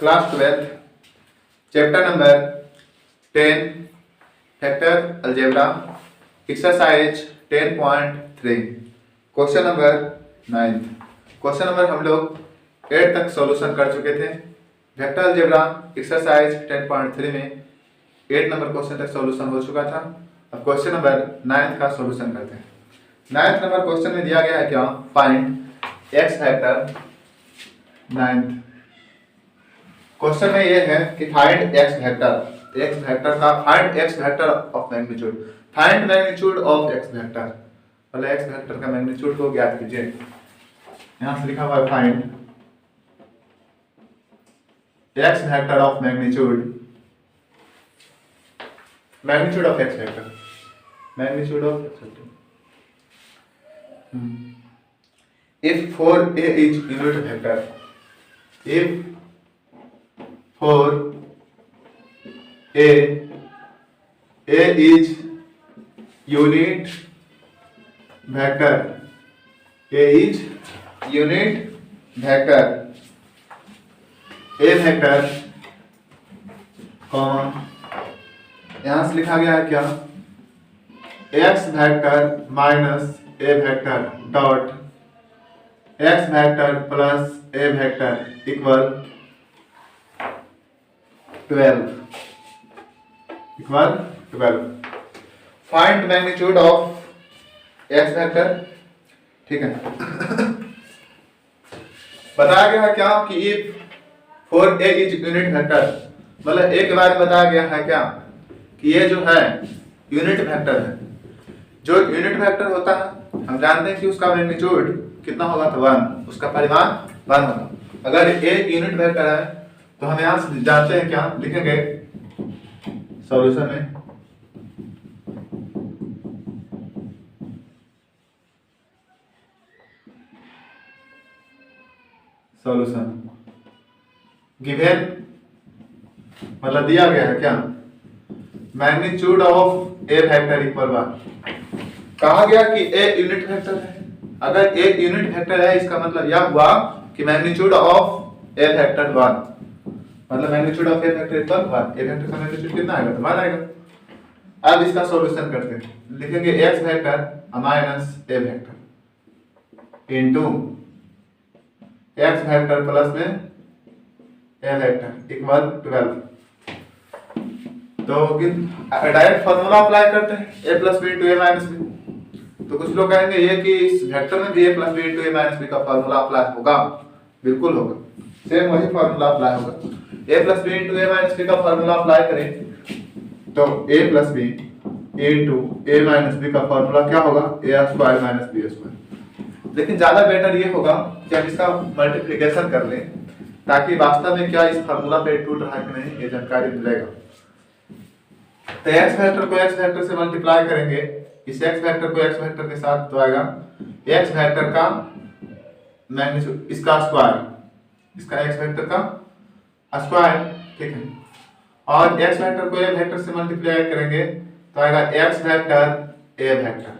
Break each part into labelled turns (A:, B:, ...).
A: Class 12 chapter number 10 factor algebra exercise 10.3 question number 9। Question number हम लोग 8 तक solution कर चुके थे। फैक्टर अलजेब्रा एक्सरसाइज 10.3 में 8 नंबर क्वेश्चन तक सॉल्यूशन हो चुका था। अब क्वेश्चन नंबर 9 का सॉल्यूशन करते हैं। 9th नंबर क्वेश्चन में दिया गया है क्या, find x factor. 9th question में ये है कि फाइंड एक्स वेक्टर का find x vector of magnitude, find magnitude of x vector, पहले एक्स वेक्टर का मैग्नीट्यूड को ज्ञात कीजिए। यहां से लिखा हुआ है find x vector of magnitude, magnitude of x vector, magnitude of x vector. if 4a is unit vector, if for a is unit vector, a is unit vector, a vector कौन, यहां से लिखा गया है क्या, x vector minus a vector dot x vector plus a vector equal 12 equal 12। Find magnitude of x vector, ठीक है। बताया गया है क्या कि if for a is unit vector, मतलब एक बार बताया गया है क्या कि ये जो है यूनिट वेक्टर है। जो यूनिट वेक्टर होता है हम जानते हैं कि उसका मैग्नीट्यूड कितना होगा, तो 1, उसका परिमाण 1 होगा। अगर a यूनिट वेक्टर है तो हम यहां से जानते हैं क्या, लिखेंगे सॉल्यूशन में सॉल्यूशन गिवन, मतलब दिया गया है क्या, magnitude of a vector equal 1। कहा गया कि a यूनिट वेक्टर है। अगर a यूनिट वेक्टर है इसका मतलब यह हुआ कि मैग्नीट्यूड ऑफ a वेक्टर 1, मतलब magnitude of a vector equal 1। a vector का मैग्नीट्यूड कितना आएगा, तो 1 आएगा। अब इसका सॉल्यूशन करते हैं, लिखेंगे x vector minus a vector into x vector plus में a वेक्टर इक्वल 12। तो डायरेक्ट फॉर्मूला अप्लाई करते हैं a plus B into A minus B. तो कुछ लोग कहेंगे ये कि इस वेक्टर में भी a plus B into A minus B का फॉर्मूला अप्लाई होगा, बिल्कुल होगा, सेम वही फॉर्मूला अप्लाई होगा। a plus B into A minus B का फॉर्मूला अप्लाई करें तो a plus B into A minus B का फॉर्मूला क्या होगा, a square minus B square. लेकिन ज्यादा बेटर ये होगा कि हम इसका मल्टीप्लिकेशन कर लें, ताकि वास्तव में क्या इस फॉर्मूला पे टूट रहा है कि नहीं ये जानकारी मिलेगा। तो x वेक्टर को x वेक्टर से मल्टीप्लाई करेंगे, इस x वेक्टर को x वेक्टर के साथ तो आएगा x वेक्टर का मैग्नीट्यूड, इसका स्क्वायर, इसका x वेक्टर का स्क्वायर, ठीक है। और x वेक्टर को a वेक्टर से मल्टीप्लाई करेंगे तो आएगा x वेक्टर a वेक्टर,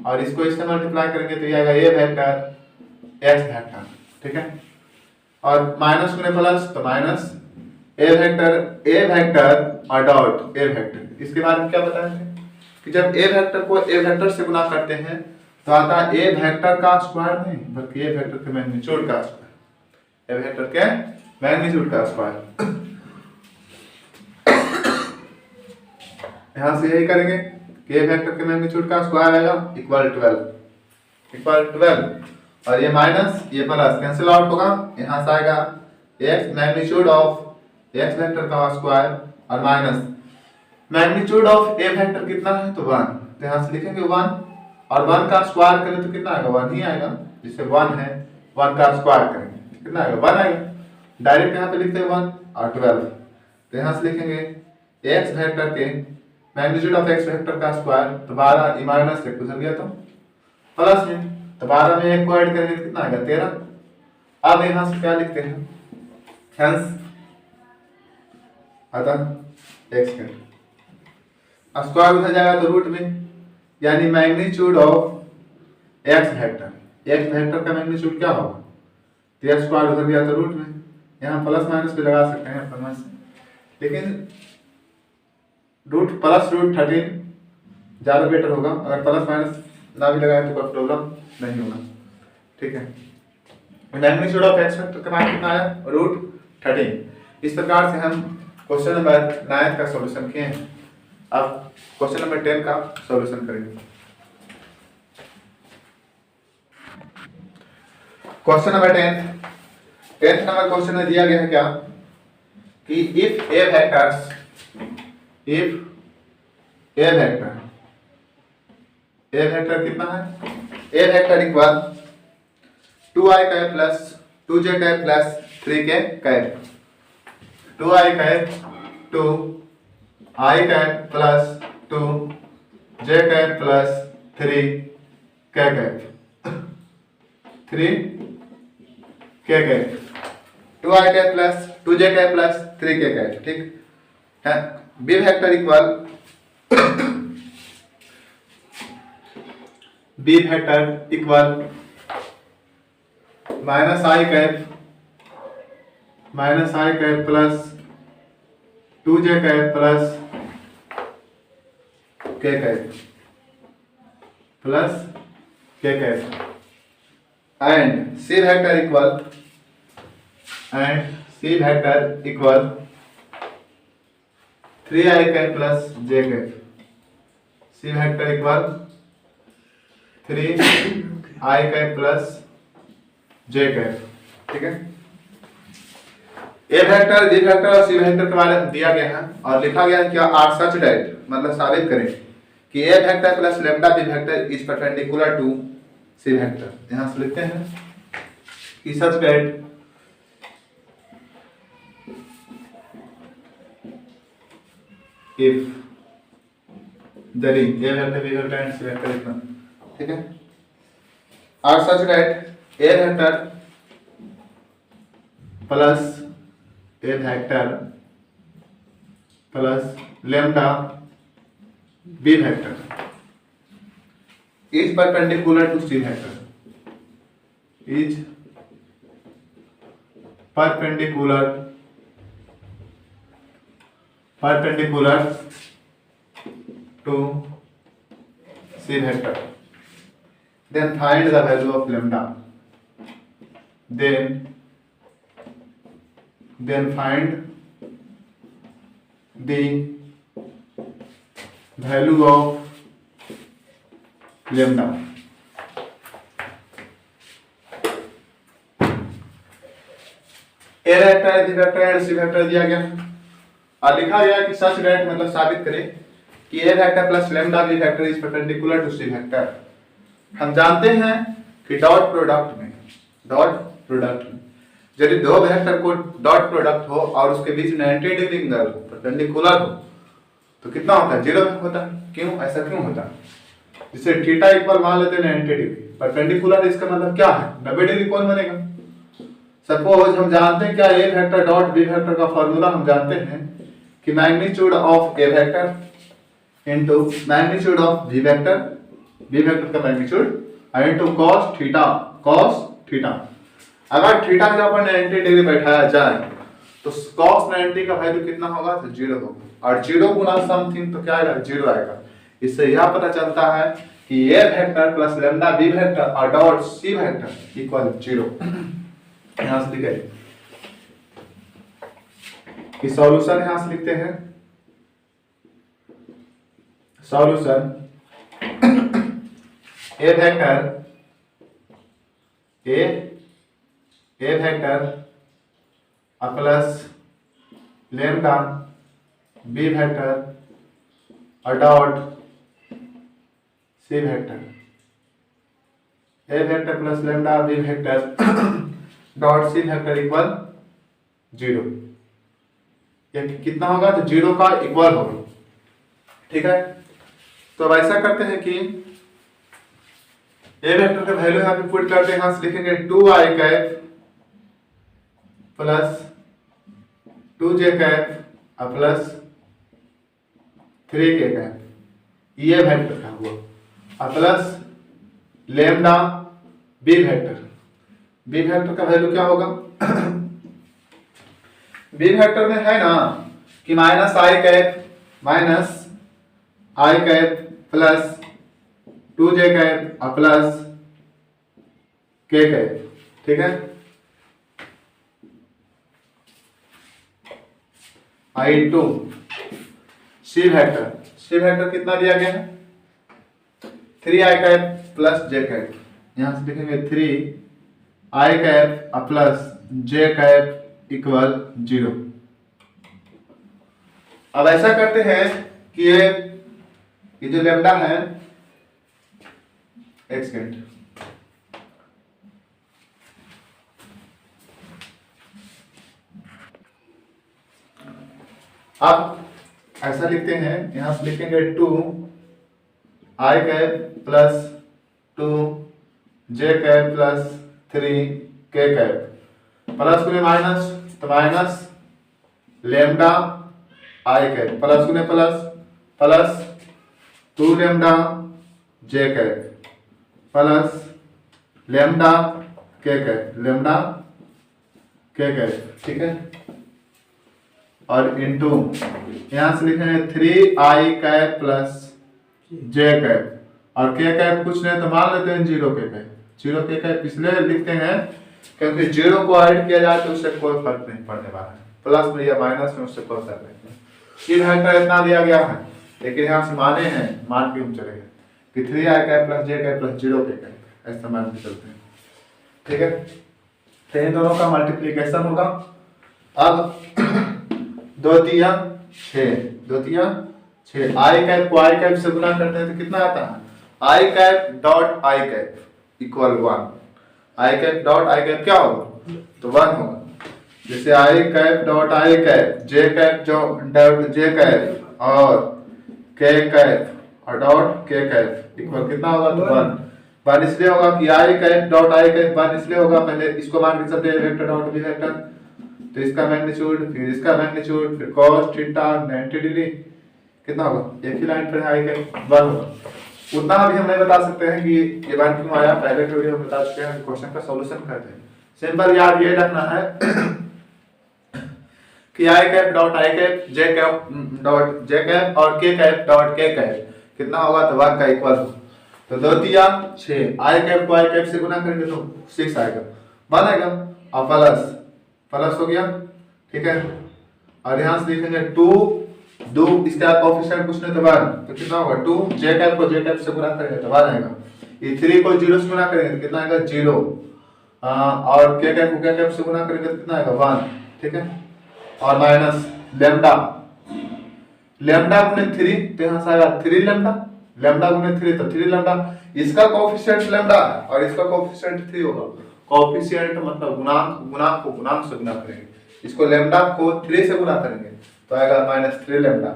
A: और इसको इससे मल्टीप्लाई करेंगे तो ये आएगा a वेक्टर x वेक्टर, ठीक है। और माइनस में प्लस तो माइनस a वेक्टर और डॉट a वेक्टर। इसके बारे में क्या बताएंगे कि जब a वेक्टर को a वेक्टर से गुना करते हैं तो आता है a वेक्टर का स्क्वायर नहीं, बल्कि a वेक्टर के मैग्नीट्यूड का स्क्वायर, a वेक्टर के मैग्नीट्यूड का स्क्वायर। यहां से यही करेंगे कि a वेक्टर के मैग्नीट्यूड का स्क्वायर आएगा इक्वल 12, और ये माइनस ये प्लस कैंसिल आउट होगा। यहां से आएगा x magnitude of x vector का स्क्वायर और minus magnitude of a vector कितना है, तो 1। तो यहां से लिखेंगे 1, और 1 का स्क्वायर करें तो कितना आएगा, 1 ही आएगा। जिससे 1 है 1 का स्क्वायर करेंगे कितना आएगा, 1 आएगा। डायरेक्ट यहां पे लिखते हैं 1 और 12। तो यहां से लिखेंगे x वेक्टर के मैग्नीट्यूड ऑफ x वेक्टर का स्क्वायर, तो 12 माइनस से गुजर गया तो प्लस में, तो 12 में 1 को ऐड करेंगे तो कितना आएगा, 13। अब यहां से क्या लिखते हैं, हेंस अतः x का स्क्वायर उधर जाएगा तो रूट में, यानी magnitude of x vector, x vector का मैग्नीट्यूड क्या होगा, तो x स्क्वायर उधर गया तो रूट में, यहाँ प्लस माइनस भी लगा सकते हैं अपन से, लेकिन रूट प्लस रूट 13 ज़्यादा बेटर होगा। अगर प्लस माइनस ना भी लगाए तो कोई प्रॉब्लम नहीं होगा, ठीक है। मैग्नीट्यूड ऑफ एक्स फैक्टर का मान कितना आया, √13। इस प्रकार से हम क्वेश्चन नंबर 9 का सॉल्यूशन किए हैं। अब क्वेश्चन नंबर 10 का सॉल्यूशन करेंगे। क्वेश्चन नंबर 10 नंबर क्वेश्चन में दिया गया है क्या कि इफ ए वेक्टर कितना है, A vector equal 2i cap plus 2j cap plus 3k cap, 2i cap 2i cap plus 2j cap plus 3k cap, 3k cap, 2i cap plus 2j cap plus 3k cap, ठीक है। B vector equal B vector equal -i cap plus 2j cap plus k cap plus k cap and c vector equal 3i cap plus j cap, c vector equal 3i cap plus j cap, ठीक है। A vector, B vector और C vector के बारे में दिया गया है और लिखा गया है कि आर सच दैट, मतलब साबित करें कि ए vector plus lambda B vector is perpendicular to C vector. यहां से लिखते हैं कि such that if the ring A vector B vector and C vector इतना, ठीक है, or such that A vector plus A vector plus lambda B vector is perpendicular to C vector, is perpendicular to C vector. Then find the value of lambda. Then find the value of lambda. A vector, B vector and C vector दिया गया और लिखा गया कि such that, मतलब साबित करें कि ए vector plus lambda B vector is perpendicular to C vector. हम जानते हैं कि डॉट प्रोडक्ट में यदि दो वेक्टर को डॉट प्रोडक्ट हो और उसके बीच 90 डिग्री एंगल परपेंडिकुलर हो तो कितना होता है, 0 होता है। क्यों, ऐसा क्यों होता है? जिसे थीटा इक्वल मान लेते हैं 90 डिग्री, परपेंडिकुलर इसका मतलब क्या है, 90 डिग्री कौन बनेगा। सपोज हम जानते हैं क्या, ए वेक्टर डॉट बी वेक्टर का फॉर्मूला हम जानते हैं कि magnitude of A vector into magnitude of B vector का मैग्नीट्यूड इनटू cos थीटा। अगर थीटा के ऊपर 90 डिग्री बैठाया जाए तो cos 90 का वैल्यू कितना होगा, तो 0 होगा, और 0 गुना समथिंग तो क्या आएगा, 0 आएगा। इससे यह पता चलता है कि ए vector plus lambda B vector और डॉट सी वेक्टर इक्वल 0। यहां से लिखे कि सॉल्यूशन यहां से लिखते हैं, solution a vector plus lambda B vector और dot C vector, a vector plus lambda B vector dot C vector equal 0। ये कितना होगा, तो 0 का इक्वल होगा, ठीक है। तो अब ऐसा करते हैं कि ए वेक्टर का वैल्यू यहाँ पे पुट करते हैं, यहां से लिखेंगे 2i cap plus 2j cap plus 3k cap, ये वेक्टर का हुआ, प्लस लैम्डा बी वेक्टर का वैल्यू क्या होगा बी वेक्टर में है ना कि minus i cap plus 2j cap plus k cap, ठीक है। आई टू सी वेक्टर कितना दिया गया है 3i cap plus j cap, यहां से लिखेंगे 3i cap plus j cap equal 0। अब ऐसा करते हैं कि ये जो लेमडा है, एक सेकेंड, अब ऐसा लिखते हैं, यहां से लिखेंगे 2i cap plus 2j cap plus 3k cap plus में माइनस, तो minus lambda i cap plus में plus plus 2 lambda j cap plus lambda k cap, ठीक है। और इंटू यहां से लिखेंगे 3i cap plus j cap और k कैप कुछ नहीं तो मान लेते हैं 0 k कैप इसलिए लिखते हैं क्योंकि 0 को ऐड किया जाए तो उससे कोई फर्क नहीं पड़ने वाला है, प्लस में या माइनस में उससे कोई फर्क नहीं। ये वेक्टर इतना दिया गया है, लेकिन यहाँ से मान के हम चलेंगे कि 3i cap plus j cap plus 0 k cap, ऐसा मान के चलते हैं, ठीक है। तो इन दोनों का मल्टीप्लीकेशन होगा। अब 2 तिया 6 आई कैप को आई कैप से गुना करते हैं तो कितना आता है i cap dot i cap equal 1। I cap dot i cap क्या होगा तो 1 होगा। जैसे i cap dot i cap j cap जो डॉट जे कैप और के कैप और डॉट के कैप इक्वल कितना होगा तो 1 इसलिए होगा कि i cap dot i cap 1 इसलिए होगा, पहले इसको मान के चलते हैं वेक्टर डॉट बी वेक्टर, तो इसका मैग्नीट्यूड फिर इसका मैग्नीट्यूड फिर cos थीटा 90 डिग्री कितना होगा, एक ही लाइन पर आई कैप 1 होगा। उतना अभी हम नहीं बता सकते हैं कि ये 1 क्यों आया, पहले के वीडियो में बता चुके हैं। क्वेश्चन का सॉल्यूशन करते हैं। सिंपल याद ये रखना है कि i cap dot i cap j cap dot j cap और के कैप डॉट के कैप कितना होगा तो 1 का इक्वल हो। तो 2 तिया 6 आई कैप को आई कैप से गुना करेंगे तो 6 आएगा, 1 आएगा और प्लस हो गया, ठीक है। और यहाँ से लिखेंगे 2 इसका कोएफिशिएंट कुछ नहीं तो 1, तो कितना होगा 2 जे कैप को जे कैप से गुना करेंगे तो 1 आएगा। ये 3 को 0 से गुना करेंगे तो कितना आएगा 0 और के कैप को के कैप से गुना करेंगे तो कितना आएगा 1, ठीक है। और माइनस लेमडा गुने 3 तो यहाँ से आएगा 3 लेमडा गुने 3 तो 3 लेमडा, इसका कोएफिशिएंट लेमडा और इसका कोएफिशिएंट 3 होगा। कोएफिशिएंट मतलब गुणांक को गुणांक से गुना करेंगे, इसको लेमडा को 3 से गुना करेंगे तो आएगा -3 लेमडा,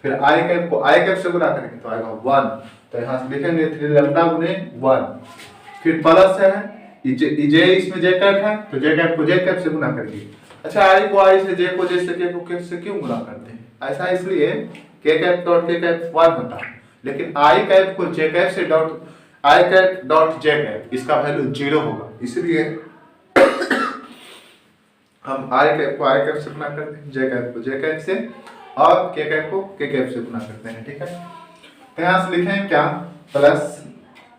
A: फिर आई कैप को आई कैप से गुना करेंगे तो आएगा 1, तो यहाँ से लिखेंगे 3 लेमडा गुने 1, फिर प्लस है जे इसमें जे कैप है तो जे कैप को जे कैप से गुना करेंगे। अच्छा आई को आई से, जे को जे से, के को के से क्यों गुना करते हैं, ऐसा इसलिए के कैप डॉट के कैप 1 होता है, लेकिन आई कैप को जे कैप से dot i cap dot j cap इसका वैल्यू 0 होगा, इसलिए हम आई कैप को आई कैप से गुना करते हैं, जे कैप को जे कैप से और के कैप को के कैप से गुना करते हैं, ठीक है। तो यहाँ से लिखें क्या प्लस,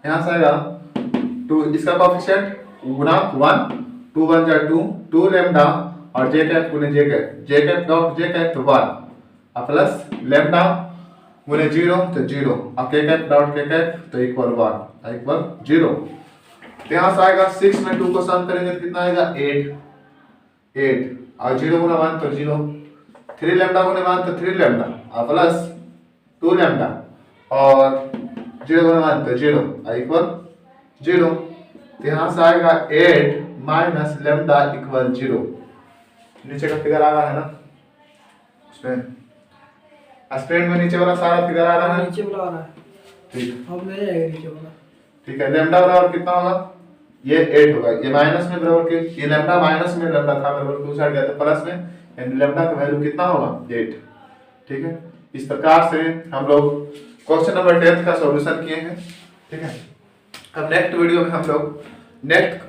A: यहाँ से आएगा 2 इसका कोएफिशिएंट गुणांक 1 2 1 जा 2 लेमडा और जे कैप गुने जे कैप डॉट जे कैप तो 1 और प्लस लेमडा गुने 0 तो 0 और के कैप डॉट के कैप तो इक्वल 1 इक्वल 0। तो यहाँ से आएगा 6 में 2 को सम करेंगे तो कितना आएगा 8 और 0 गुना 1 तो 0, 3 लेमडा गुने 1 तो 3 लेमडा और प्लस 2 लेमडा और 0 गुना 1 तो 0 इक्वल 0। तो यहाँ से आएगा 8 माइनस लेमडा इक्वल 0। नीचे का फिगर आ रहा है ना, उसमें स्क्रीन में नीचे वाला सारा फिगर आ रहा है,
B: नीचे वाला आ रहा है,
A: ठीक
B: अब नहीं आएगा नीचे वाला,
A: ठीक है। लेमडा बराबर कितना होगा, ये 8 होगा, ये माइनस में बराबर के, ये लेमडा माइनस में लेमडा था बराबर टू साइड गया तो प्लस में, यानी लेमडा का वैल्यू कितना होगा 8, ठीक है। इस प्रकार से हम लोग क्वेश्चन नंबर 10 का सॉल्यूशन किए हैं, ठीक है। अब नेक्स्ट वीडियो में हम लोग नेक्स्ट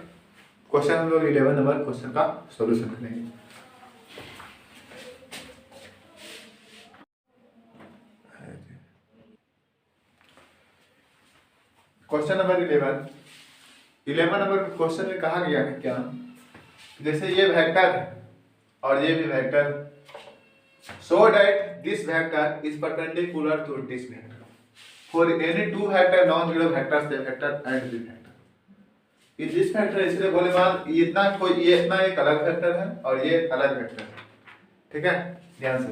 A: क्वेश्चन हम लोग 11 नंबर क्वेश्चन का सॉल्यूशन करेंगे। क्वेश्चन नंबर 11 नंबर क्वेश्चन में कहा गया है क्या, जैसे ये वेक्टर है और ये भी vector, so that this vector is perpendicular to this vector for any two vector non zero vectors the vector and the vector. This vector इसलिए बोले मान इतना कोई ये इतना एक अलग वेक्टर है और ये अलग वेक्टर है, ठीक है। ध्यान से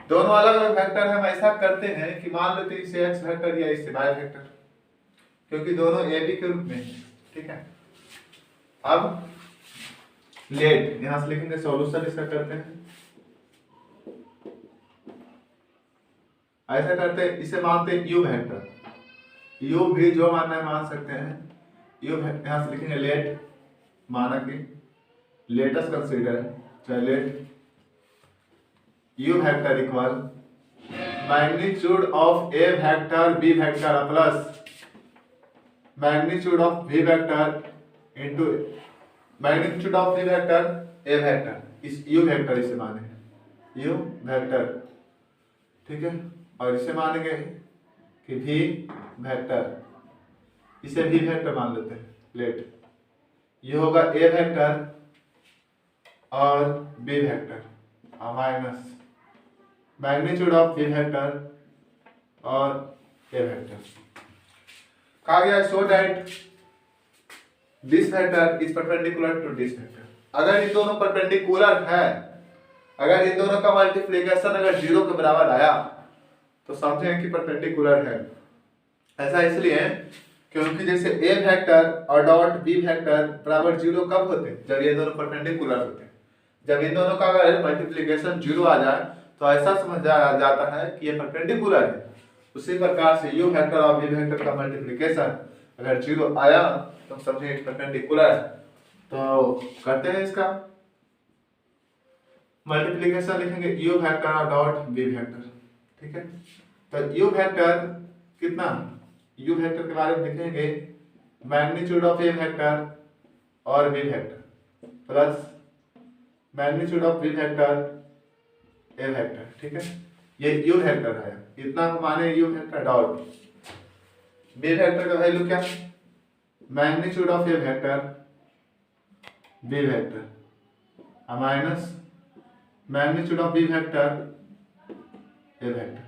A: दोनों अलग अलग वेक्टर हम ऐसा करते हैं कि मान लेते हैं इसे x वेक्टर या इसे y वेक्टर, क्योंकि दोनों ए बी के रूप में है, ठीक है। अब लेट यहां से लिखेंगे सॉल्यूशन इसका करते हैं, ऐसा करते हैं, इसे मानते हैं u वेक्टर, u भी जो मानना है मान सकते हैं, u यहां से लिखेंगे लेट, माना कि लेटस कंसीडर, चाहे let u vector equal magnitude of a vector b vector plus magnitude of v vector into magnitude of v vector a vector, इस u वेक्टर इसे मानेंगे u वेक्टर, ठीक है। और इसे मानेंगे कि v वेक्टर, इसे v वेक्टर मान लेते हैं लेट, ये होगा a वेक्टर और b vector minus magnitude of v vector और a वेक्टर। कहा गया so that this vector is perpendicular to this vector. अगर इन दोनों परपेंडिकुलर है, अगर इन दोनों का मल्टीप्लिकेशन अगर 0 के बराबर आया तो समझें कि परपेंडिकुलर है। ऐसा इसलिए क्योंकि जैसे a वेक्टर और डॉट b वेक्टर बराबर 0 कब होते हैं, जब ये दोनों परपेंडिकुलर होते हैं। जब इन दोनों का अगर मल्टीप्लिकेशन 0 आ जाए तो ऐसा समझा जाता है कि ये परपेंडिकुलर है। उसी प्रकार से u वेक्टर और v वेक्टर का मल्टीप्लिकेशन अगर 0 आया तो समझिए परपेंडिकुलर है। तो करते हैं इसका मल्टीप्लिकेशन, लिखेंगे u वेक्टर और डॉट v वेक्टर, ठीक है। तो u वेक्टर कितना, u वेक्टर के बारे में लिखेंगे मैग्नीट्यूड ऑफ a वेक्टर और v vector plus magnitude of v vector a vector, ठीक है। ये u वेक्टर है, इतना माने u vector dot b vector का वैल्यू क्या, magnitude of a vector b vector minus magnitude of b vector a vector.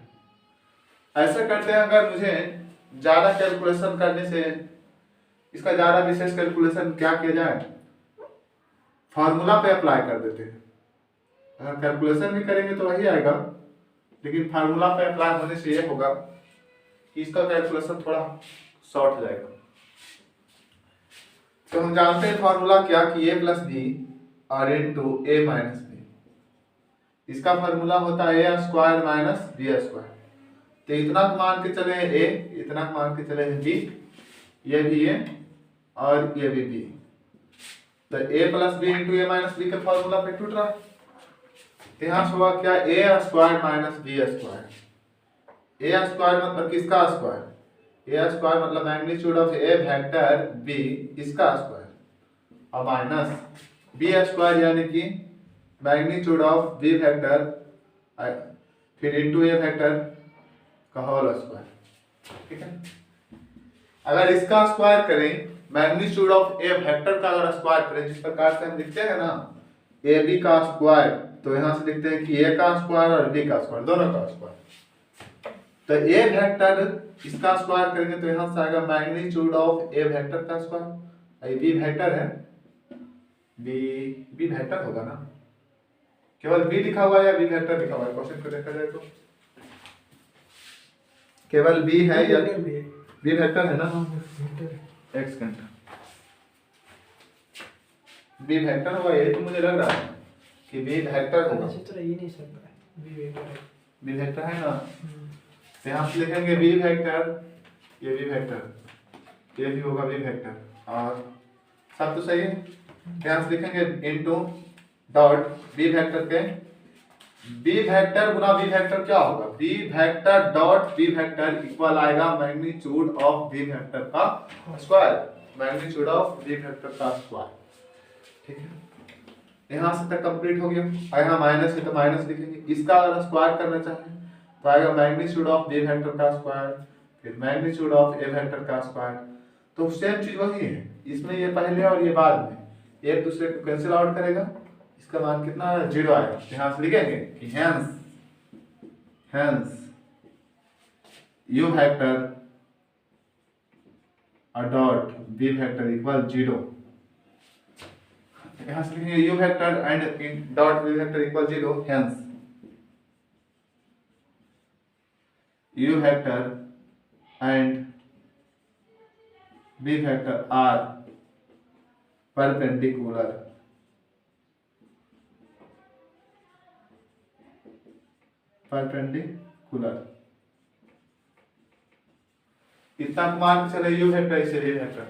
A: ऐसा करते हैं, अगर मुझे ज्यादा कैलकुलेशन करने से, इसका ज्यादा विशेष कैलकुलेशन क्या किया जाए, फार्मूला पे अप्लाई कर देते हैं। अगर कैलकुलेशन भी करेंगे तो वही आएगा, लेकिन फार्मूला पे अप्लाई होने से ये होगा कि इसका कैलकुलेशन थोड़ा शॉर्ट हो जाएगा। तो हम जानते हैं फार्मूला क्या कि a प्लस बी और इनटू a माइनस बी, इसका फार्मूला होता है a square minus b square. तो इतना मान के चले a, इतना मान के चले b, ये भी a और ये भी b। तो a plus B into a minus B के फार्मूला पे टूट रहा है। यहाँ से हुआ क्या, a square minus b square. a square मतलब किसका स्क्वायर, a स्क्वायर मतलब magnitude of a vector b इसका स्क्वायर और माइनस b स्क्वायर यानी कि मैग्नीट्यूड ऑफ b वेक्टर फिर इनटू a वेक्टर का होल स्क्वायर, ठीक है। अगर इसका स्क्वायर करें, मैग्नीट्यूड ऑफ a वेक्टर का अगर स्क्वायर करें, जिस प्रकार से हम लिखते हैं ना ए बी का स्क्वायर, तो यहां से लिखते हैं कि a का स्क्वायर और b का स्क्वायर, दोनों का स्क्वायर। तो a वेक्टर इसका स्क्वायर करेंगे तो यहां से आएगा मैग्नीट्यूड ऑफ a वेक्टर का स्क्वायर। ये b वेक्टर है, b वेक्टर होगा ना, केवल b लिखा हुआ है या b वेक्टर लिखा हुआ है, क्वेश्चन को देखा जाए तो केवल b है या b वेक्टर है ना, x घंटा b वेक्टर होगा, ये तो मुझे लग रहा है कि b वेक्टर होगा।
B: तो ये नहीं सकता है,
A: b वेक्टर है ना, तो यहाँ से लिखेंगे b वेक्टर, ये b वेक्टर, ये भी होगा b वेक्टर और सब तो सही है। यहाँ से लिखेंगे इनटू डॉट b वेक्टर के b वेक्टर गुना b वेक्टर क्या होगा, b vector dot b vector equal आएगा मैग्नीट्यूड ऑफ b वेक्टर का square, magnitude of b vector का स्क्वायर, ठीक है। यहाँ से तक कंप्लीट हो गया। यहाँ माइनस है तो माइनस लिखेंगे, इसका अगर स्क्वायर करना चाहें तो आएगा मैग्नीट्यूड ऑफ b वेक्टर का स्क्वायर फिर मैग्नीट्यूड ऑफ ए वेक्टर का स्क्वायर। तो सेम चीज वही है, इसमें ये पहले और ये बाद में, एक दूसरे को कैंसिल आउट करेगा, इसका मान कितना है 0 आएगा। यहाँ से लिखेंगे कि hence U vector dot B vector equal 0। यहाँ से लिखेंगे U vector and dot B vector equal 0, hence U vector and B vector are perpendicular. इतना मान के चले यू वेक्टर इसे वी वेक्टर,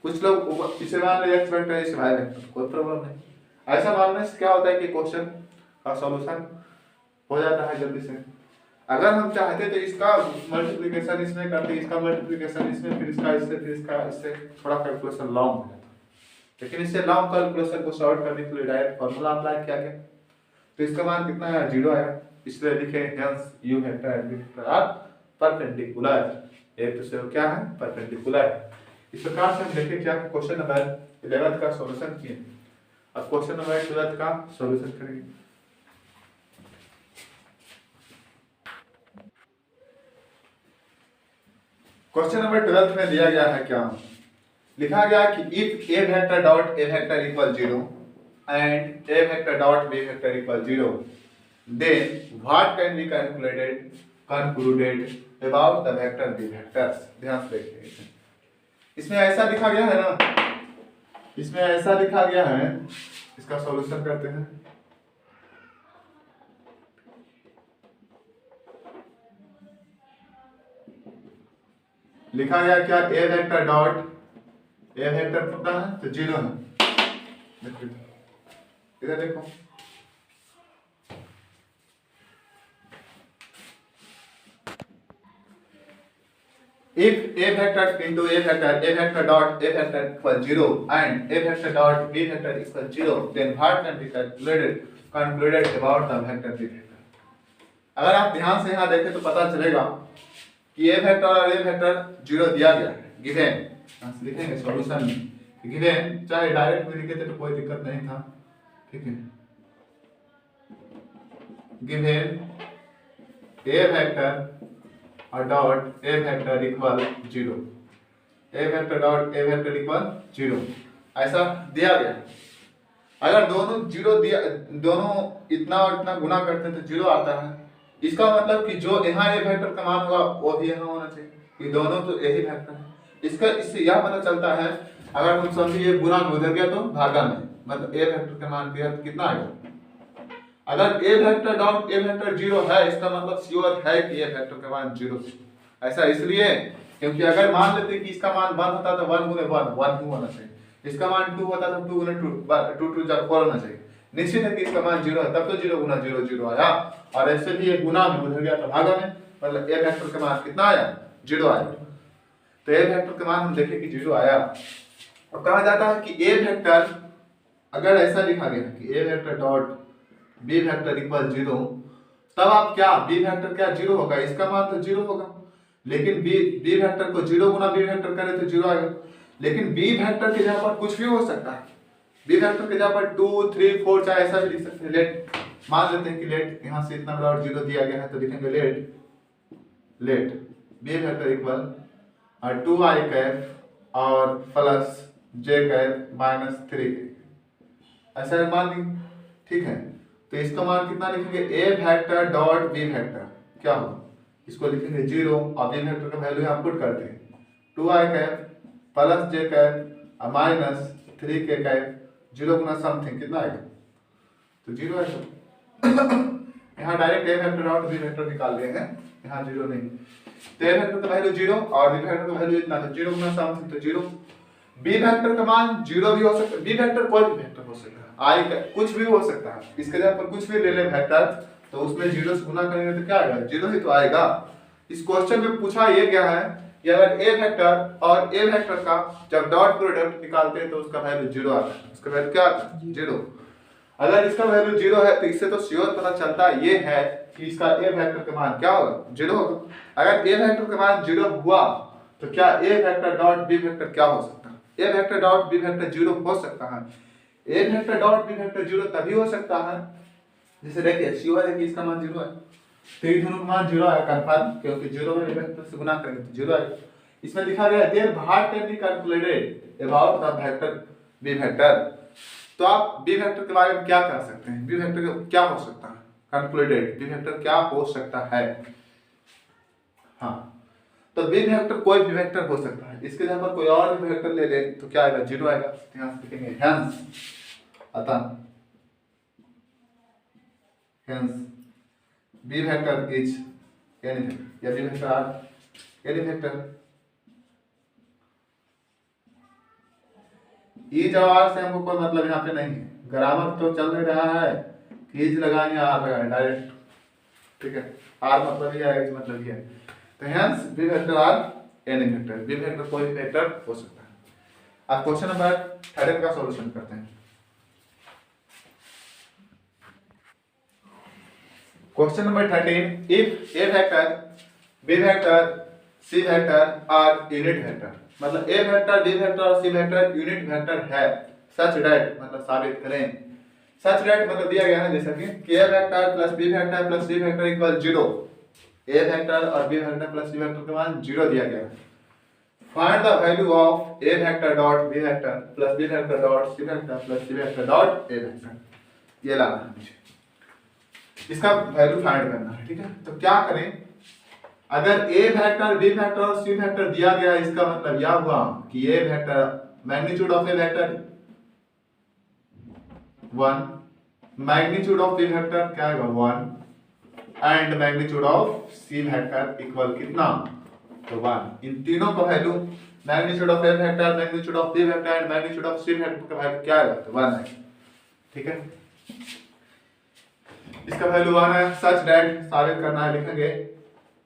A: कुछ लोग इसे मान ले एक्स वेक्टर इसे वाई वेक्टर, कोई प्रॉब्लम नहीं। ऐसा मानने से क्या होता है कि क्वेश्चन का सॉल्यूशन हो जाता है जल्दी से। अगर हम चाहते तो इसका मल्टीप्लिकेशन इसमें करते, इसका मल्टीप्लिकेशन इसमें, फिर इसका इससे, फिर इसका इससे, थोड़ा कैलकुलेशन लॉन्ग हो जाता। लेकिन इससे लॉन्ग कैलकुलेशन को सॉल्व करने के लिए डायरेक्ट फार्मूला अप्लाई किया गया, तो इसका मान कितना है 0 आया। इसलिए लिखे hence U vector and B vector are perpendicular, एक दूसरे को क्या है परपेंडिकुलर। इस प्रकार से हम देखें क्या क्वेश्चन नंबर 11 का सॉल्यूशन किए। अब क्वेश्चन नंबर 12 का सॉल्यूशन करेंगे। क्वेश्चन नंबर 12 में दिया गया है क्या, लिखा गया कि if A vector dot A vector equal 0 and A vector dot B vector equal 0, then what can be concluded about the vector b vectors। ध्यान से देखिए, इसमें ऐसा लिखा गया है ना, इसमें ऐसा लिखा गया है, इसका सॉल्यूशन करते हैं। लिखा गया क्या, ए वेक्टर डॉट ए वेक्टर कितना है तो 0 है। इधर देखो, if a vector into a vector dot a vector equal 0 and a vector dot b vector equal 0, then what can be concluded about the vector b vector। अगर आप ध्यान से यहाँ देखें तो पता चलेगा कि a वेक्टर और a वेक्टर 0 दिया गया है गिवन। लिखेंगे सॉल्यूशन में गिवन, चाहे डायरेक्ट में लिखे थे तो कोई दिक्कत नहीं था, ठीक है। गिवन a वेक्टर और dot A vector equal 0, a vector dot A vector equal 0 ऐसा दिया गया। अगर दोनों 0 दिया, दोनों इतना और इतना गुना करते हैं तो 0 आता है। इसका मतलब कि जो यहाँ ए वेक्टर का मान होगा वो भी यहाँ होना चाहिए, ये दोनों तो यही वेक्टर है। इसका इससे यह पता चलता है, अगर हम समझिए गुना में उधर गया तो भागा में, मतलब ए वेक्टर का मान दिया तो कितना आएगा। अगर ए वेक्टर डॉट ए वेक्टर 0 है, इसका मतलब श्योर है कि ए वेक्टर का मान 0 है। ऐसा इसलिए क्योंकि अगर मान लेते कि इसका मान 1 होता तो 1 गुने 1 2 होना चाहिए, इसका मान 2 होता तो 2 गुने 2 2 4 होना चाहिए। निश्चित है कि इसका मान 0 है, तब तो 0 गुना 0 0 आया। और ऐसे भी ये गुना में उधर गया तो भागा में, मतलब ए वेक्टर का मान कितना आया 0 आया। तो ए वेक्टर का मान हम देखें कि 0 आया। और कहा जाता है कि ए वेक्टर अगर ऐसा लिखा गया कि ए vector dot B vector equal 0, तब आप क्या बी वेक्टर क्या 0 होगा, इसका मान तो 0 होगा। लेकिन बी वेक्टर को 0 गुना बी वेक्टर करें तो 0 आएगा। लेकिन बी वेक्टर के जगह पर कुछ भी हो सकता है, बी वेक्टर के जगह पर 2 3 4 चाहे ऐसा भी लिख सकते हैं। लेट मान लेते हैं कि लेट यहाँ से इतना बड़ा 0 दिया गया है, तो लिखेंगे let B vector equal 2i cap और प्लस j कैप माइनस 3 ऐसा मान लेंगे, ठीक है। तो इसका मान कितना लिखेंगे, a vector dot B vector क्या होगा, इसको लिखेंगे 0 और बी वेक्टर का वैल्यू यहाँ पुट करते हैं 2i cap plus j cap minus 3k cap 0 गुना समथिंग कितना आएगा, तो 0 आएगा। यहाँ डायरेक्ट ए वेक्टर डॉट बी वेक्टर निकाल लिए हैं, यहाँ 0 नहीं। तो ए वेक्टर का वैल्यू 0 और बी वेक्टर का वैल्यू इतना, तो 0 गुना समथिंग तो 0। बी वेक्टर का मान 0 भी हो सकता है, बी वेक्टर कोई भी वेक्टर हो सकता है, आई का कुछ भी हो सकता है, इसके जगह पर कुछ भी ले ले वेक्टर, तो उसमें 0 से गुना करेंगे तो क्या आएगा 0 ही तो आएगा। इस क्वेश्चन में पूछा ये क्या है कि अगर ए वेक्टर और ए वेक्टर का जब डॉट प्रोडक्ट निकालते हैं तो उसका वैल्यू 0 आता है, उसका वैल्यू क्या आता है 0। अगर इसका वैल्यू 0 है तो इससे तो श्योर पता चलता ये है कि इसका ए वेक्टर का मान क्या होगा, 0 होगा। अगर ए वेक्टर का मान 0 हुआ तो क्या ए वेक्टर डॉट बी वेक्टर क्या हो सकता है, A vector dot B vector 0 हो सकता है। A vector dot B vector 0 तभी हो सकता है, जैसे देखिए श्योर है कि इसका मान 0 है, तो ये दोनों का मान 0 है कंफर्म, क्योंकि 0 है वेक्टर से गुना करेंगे तो 0 है। इसमें लिखा गया देयर भार can be calculated about the vector B vector. तो आप बी वेक्टर के बारे में क्या कह सकते हैं, बी वेक्टर क्या हो सकता है, कैलकुलेटेड बी वेक्टर क्या हो सकता है। हाँ, तो बी वेक्टर कोई भी वेक्टर हो सकता है, इसके जगह पर कोई और भी वेक्टर ले ले तो क्या आएगा, 0 आएगा। ध्यान से लिखेंगे हेंस, अतः hence B vector is any या b vector are any vector. Is और आर से हमको कोई मतलब यहाँ पे नहीं है, ग्रामर तो चल नहीं रहा है कि इज लगाएंगे आर लगाएंगे डायरेक्ट, ठीक है। आर मतलब ये है, इज मतलब ये है। तो hence B vector are any vector, B vector कोई भी वेक्टर हो सकता है। अब क्वेश्चन नंबर 13 का सॉल्यूशन करते हैं। Question number 13, if A vector B vector C vector are unit vector, मतलब ए वेक्टर बी वेक्टर और सी वेक्टर यूनिट वेक्टर है, सच दैट मतलब साबित करें। सच दैट मतलब दिया गया है जैसा कि ए vector plus B vector plus C vector equal 0, a vector और बी वेक्टर प्लस सी वेक्टर का मान 0 दिया गया है। Find the value of A vector dot B vector plus B vector dot C vector plus C vector dot A vector, ये लाना है मुझे, इसका वैल्यू फाइंड करना है, ठीक है। तो क्या करें, अगर ए वेक्टर बी वेक्टर और सी वेक्टर दिया गया, इसका मतलब यह हुआ कि ए vector magnitude of A vector 1, magnitude of B vector क्या आएगा 1 and magnitude of C vector equal कितना, तो 1। इन तीनों का value magnitude of A vector, magnitude of B vector and magnitude of C vector का वैल्यू क्या आएगा, तो 1 है, ठीक है। इसका वैल्यू 1 है, सच दैट साबित करना है, लिखेंगे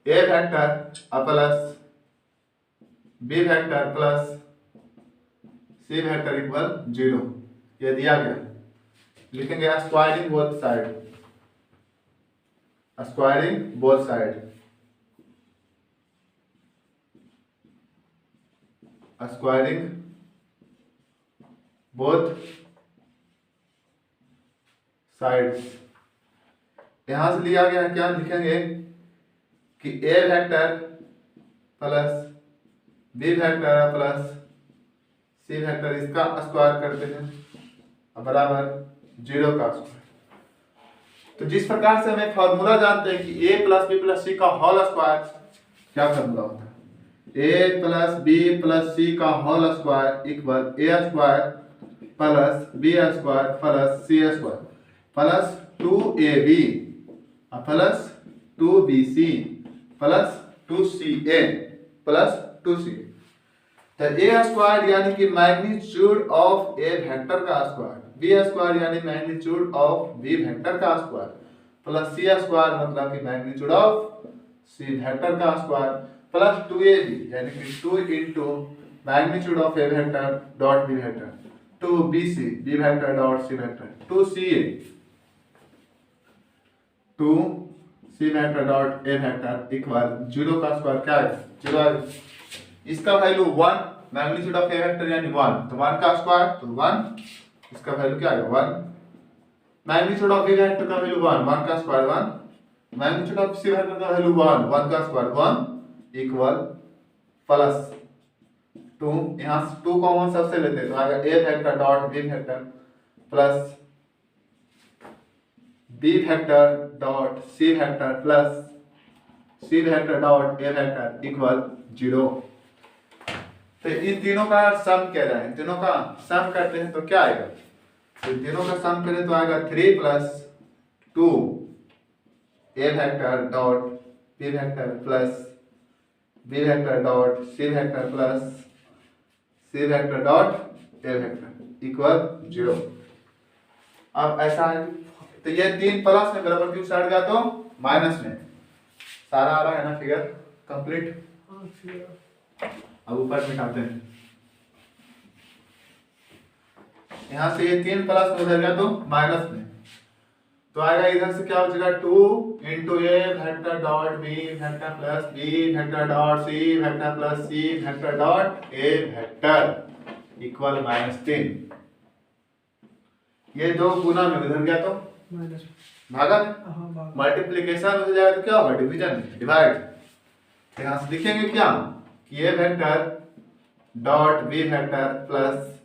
A: a vector plus B vector plus C vector equal 0, ये दिया गया, लिखेंगे squaring both side, squaring both side, squaring both sides. यहां से लिया गया क्या, लिखेंगे कि ए vector plus B vector plus सी वेक्टर, इसका स्क्वायर करते हैं बराबर 0 का स्क्वायर। तो जिस प्रकार से हमें फॉर्मूला जानते हैं कि a plus b plus c का होल स्क्वायर क्या फॉर्मूला होता है, a plus b plus c का whole square equal a square plus b square plus c square plus 2ab plus 2bc plus 2ca plus 2c। तो a square यानी कि magnitude of A vector का square, b square यानी magnitude of B vector का square plus c square मतलब कि magnitude of C vector का square plus 2ab यानी कि 2 into magnitude of A vector dot B vector 2bc B vector dot C vector 2ca 2 C vector dot A vector equal 0 का square क्या है, 0 है। इसका value 1, magnitude of A vector यानी 1, तो 1 का स्क्वायर तो 1, इसका वैल्यू क्या है 1, मैग्नीट्यूड ऑफ ए वेक्टर का वैल्यू 1, 1 का square 1, magnitude of C vector का वैल्यू 1, 1 का स्क्वायर 1 इक्वल प्लस 2, यहां से 2 कॉमन सबसे लेते हैं तो आएगा a vector dot B vector plus B vector dot C vector plus C vector dot A vector equal 0। तो इन तीनों का सम किया जाए, इन तीनों का सम करते हैं तो क्या आएगा, तो इन तीनों का सम करें तो आएगा 3 plus 2 A vector dot B vector plus B vector dot C vector plus C vector dot A vector equal 0। अब ऐसा है तो ये 3 प्लस में बराबर क्यों साइड गया तो माइनस में, सारा आ रहा है ना फिगर कंप्लीट। अब ऊपर मिटाते हैं, यहां से ये 3 प्लस में उधर गया तो माइनस में, तो आएगा इधर से क्या हो जाएगा 2 into A vector dot B vector plus B vector dot C vector plus C vector dot A vector equal -3। ये दो गुना में उधर गया तो
B: माइनस
A: भागा,
B: भागा।
A: मल्टीप्लिकेशन हो जाएगा तो क्या होगा डिवीजन डिवाइड। यहां से लिखेंगे क्या कि ए vector dot B vector plus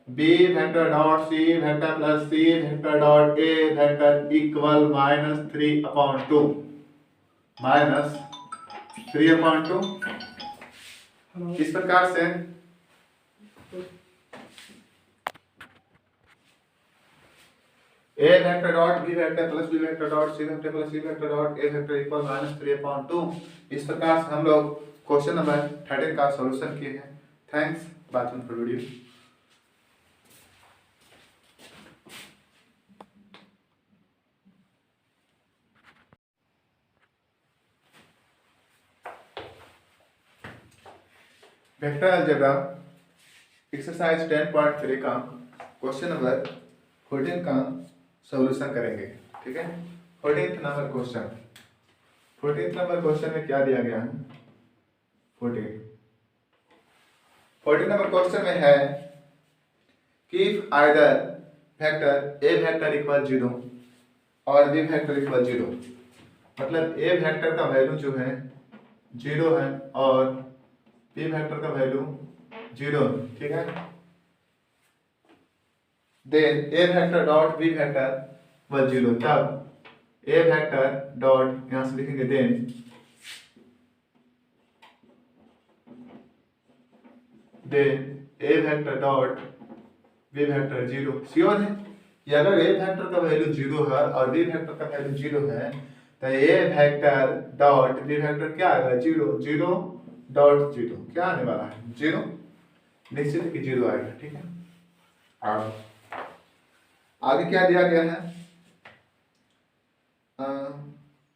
A: B vector dot सी वेक्टर प्लस सी वेक्टर डॉट ए वेक्टर इक्वल -3/2 -3/2। इस प्रकार से a vector dot B vector plus B vector dot C vector plus C vector dot A vector equal -3/2। इस प्रकार से हम लोग question number 13 का solution किए हैं। Thanks watching for video. Vector algebra exercise 10.3 का क्वेश्चन नंबर 14 का सॉल्यूशन करेंगे। ठीक है, 14th number question. 14th number question में क्या दिया गया है? 14 नंबर क्वेश्चन में है कि either vector a vector equal 0 और बी वेक्टर इक्वल 0, मतलब ए वेक्टर का वैल्यू जो है 0 है और बी वेक्टर का वैल्यू 0 है। ठीक है, देन ए vector dot B vector equal 0, तब ए वेक्टर डॉट यहां से लिखेंगे देन ए vector dot B vector 0। Sure है कि अगर ए वेक्टर का वैल्यू 0 है और बी वेक्टर का वैल्यू 0 है तो ए वेक्टर डॉट बी वेक्टर क्या आएगा? 0 0 डॉट 0 क्या आने वाला है? 0। निश्चित है कि 0 आएगा। ठीक है, आगे क्या दिया गया है?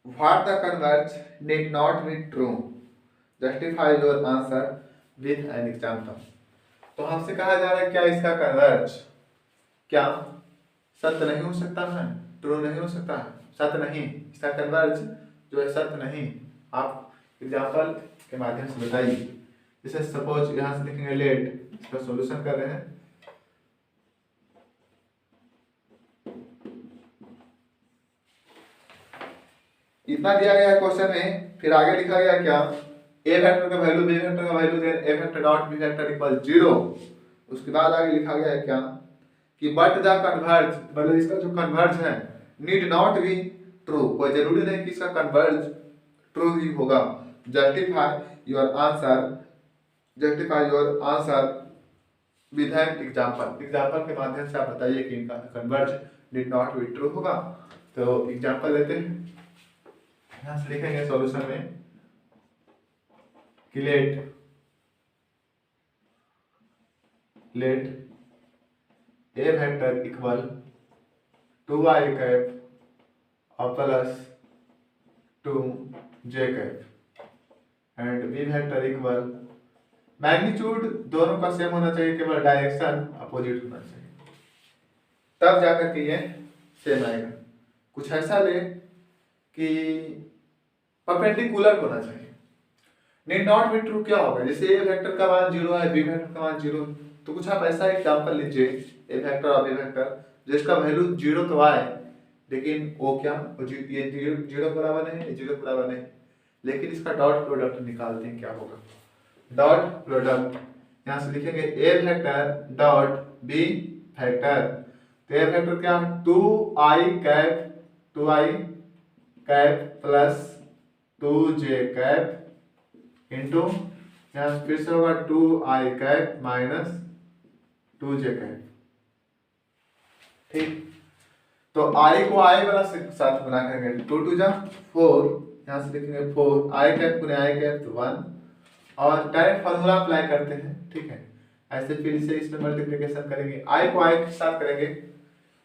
A: What the converge need not be true, justify your answer with an example. तो हमसे कहा जा रहा है क्या इसका कन्वर्ज क्या सत्य नहीं हो सकता है? ट्रू नहीं हो सकता है? सत्य नहीं, इसका कन्वर्ज जो है सत्य नहीं। आप एग्जांपल के माध्यम से बताइए। जैसे सपोज यहां से लिखेंगे लेट, इसका सॉल्यूशन कर रहे हैं। इतना दिया गया है क्वेश्चन में, फिर आगे लिखा गया क्या? ए वेक्टर का वैल्यू बी वेक्टर का वैल्यू देन ए vector dot B vector equal 0। उसके बाद आगे लिखा गया है क्या कि बट द कन्वर्ज, मतलब इसका जो कन्वर्ज है नीड नॉट बी ट्रू, कोई जरूरी नहीं कि इसका कन्वर्ज ट्रू ही होगा। Justify your answer with an example. Example के माध्यम से आप बताइए कि इनका converge need not be true होगा। तो एग्जांपल लेते हैं, यहां से लिखेंगे सॉल्यूशन में कि let A vector equal 2i cap और plus 2j cap and B vector equal, magnitude दोनों का सेम होना चाहिए, केवल डायरेक्शन अपोजिट होना चाहिए, तब जाकर के ये सेम आएगा। कुछ ऐसा ले कि परपेंडिकुलर होना चाहिए। नीड नॉट बी ट्रू क्या होगा? जैसे ए वेक्टर का मान 0 है, बी वेक्टर का मान 0, तो कुछ आप ऐसा एग्जांपल लीजिए ए वेक्टर और बी वेक्टर जिसका वैल्यू 0 तो आए, लेकिन वो क्या ये 0 बराबर नहीं, 0 बराबर नहीं, लेकिन इसका डॉट प्रोडक्ट निकालते हैं, क्या होगा? डॉट प्रोडक्ट यहां से लिखेंगे a vector dot B vector, तो ए वेक्टर क्या? 2i cap plus 2j cap into यहां फिर से होगा 2i cap minus 2j cap. ठीक, तो i को i वाला से साथ गुना करेंगे, 2 2 जा 4, यहां से लिखेंगे 4 i कैप गुने i कैप तो 1, और डायरेक्ट फार्मूला अप्लाई करते हैं। ठीक है, ऐसे फिर से इसमें मल्टीप्लिकेशन करेंगे, i को i के साथ करेंगे,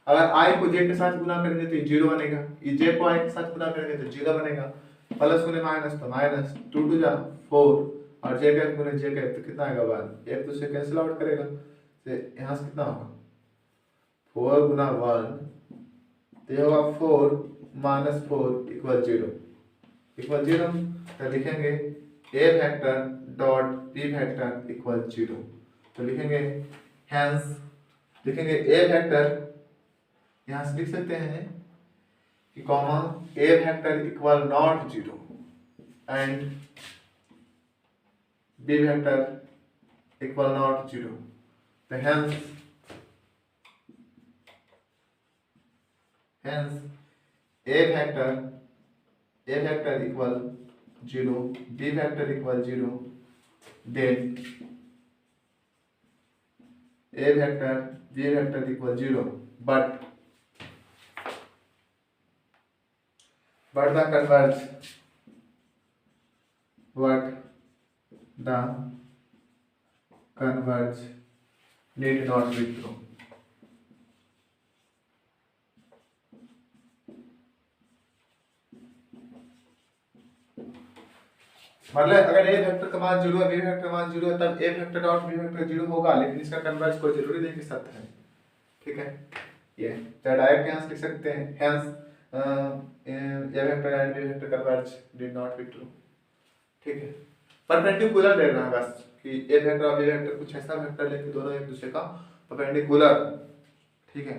A: अगर i को j के साथ गुना करेंगे तो 0 बनेगा, j को i के साथ गुना करेंगे तो 0 बनेगा, प्लस गुने माइनस तो माइनस, 2 2 जा 4 और j कैप गुने j कैप तो कितना आएगा 1, एक दूसरे कैंसिल आउट करेगा, तो यहां से कितना होगा 4 गुना 1 तो ये होगा 4 माइनस 4 इक्वल 0 इक्वल 0। तो लिखेंगे a vector dot B vector equal 0। तो लिखेंगे हैंस लिखेंगे ए वेक्टर, यहाँ से लिख सकते हैं कि comma A vector equal not 0 and B vector equal not 0। तो hence A vector equal 0 B vector equal 0 then A vector B vector equal 0 but the converge need not be true। मतलब अगर ए vector का मान 0 है B vector का मान 0 है तब a vector dot B vector 0 होगा, लेकिन इसका कन्वर्ज कोई जरूरी नहीं कि सत्य है। ठीक है, ये तो डायरेक्ट यहाँ से लिख सकते हैं hence A vector and B vector converse did not be true. ठीक है, परपेंडिकुलर ले रहा है बस कि ए वेक्टर और बी वेक्टर कुछ ऐसा वेक्टर लेके दोनों एक दूसरे का परपेंडिकुलर। ठीक है,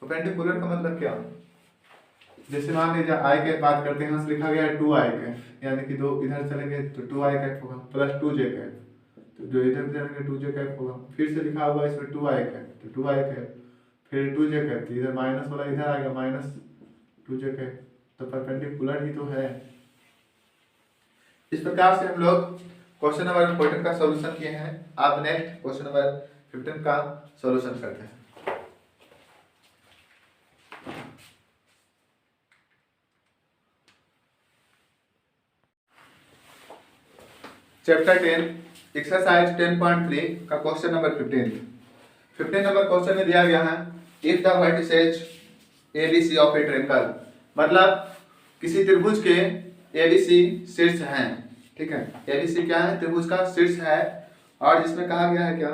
A: परपेंडिकुलर का मतलब क्या, जैसे मान लीजिए आई कैप बात करते हैं, यहाँ से लिखा गया है 2 आई कैप, यानी कि दो इधर चलेंगे तो 2 आई कैप होगा प्लस 2 जे कैप, तो जो इधर चलेंगे 2 जे कैप होगा। फिर से लिखा हुआ है इसमें 2 आई कैप, तो 2 आई कैप फिर 2 जे कैप, तो इधर माइनस वाला इधर आएगा माइनस 2 जे कैप, तो परपेंडिकुलर ही तो है। इस प्रकार से हम लोग क्वेश्चन नंबर 14 का सॉल्यूशन किए हैं। आप नेक्स्ट क्वेश्चन नंबर 15 का सॉल्यूशन करते हैं। चैप्टर 10 एक्सरसाइज 10.3 का क्वेश्चन नंबर 15 नंबर क्वेश्चन में दिया गया है if the vertices ABC of a triangle, मतलब किसी त्रिभुज के एबीसी शीर्ष हैं। ठीक है, एबीसी क्या है, त्रिभुज का शीर्ष है, और जिसमें कहा गया है क्या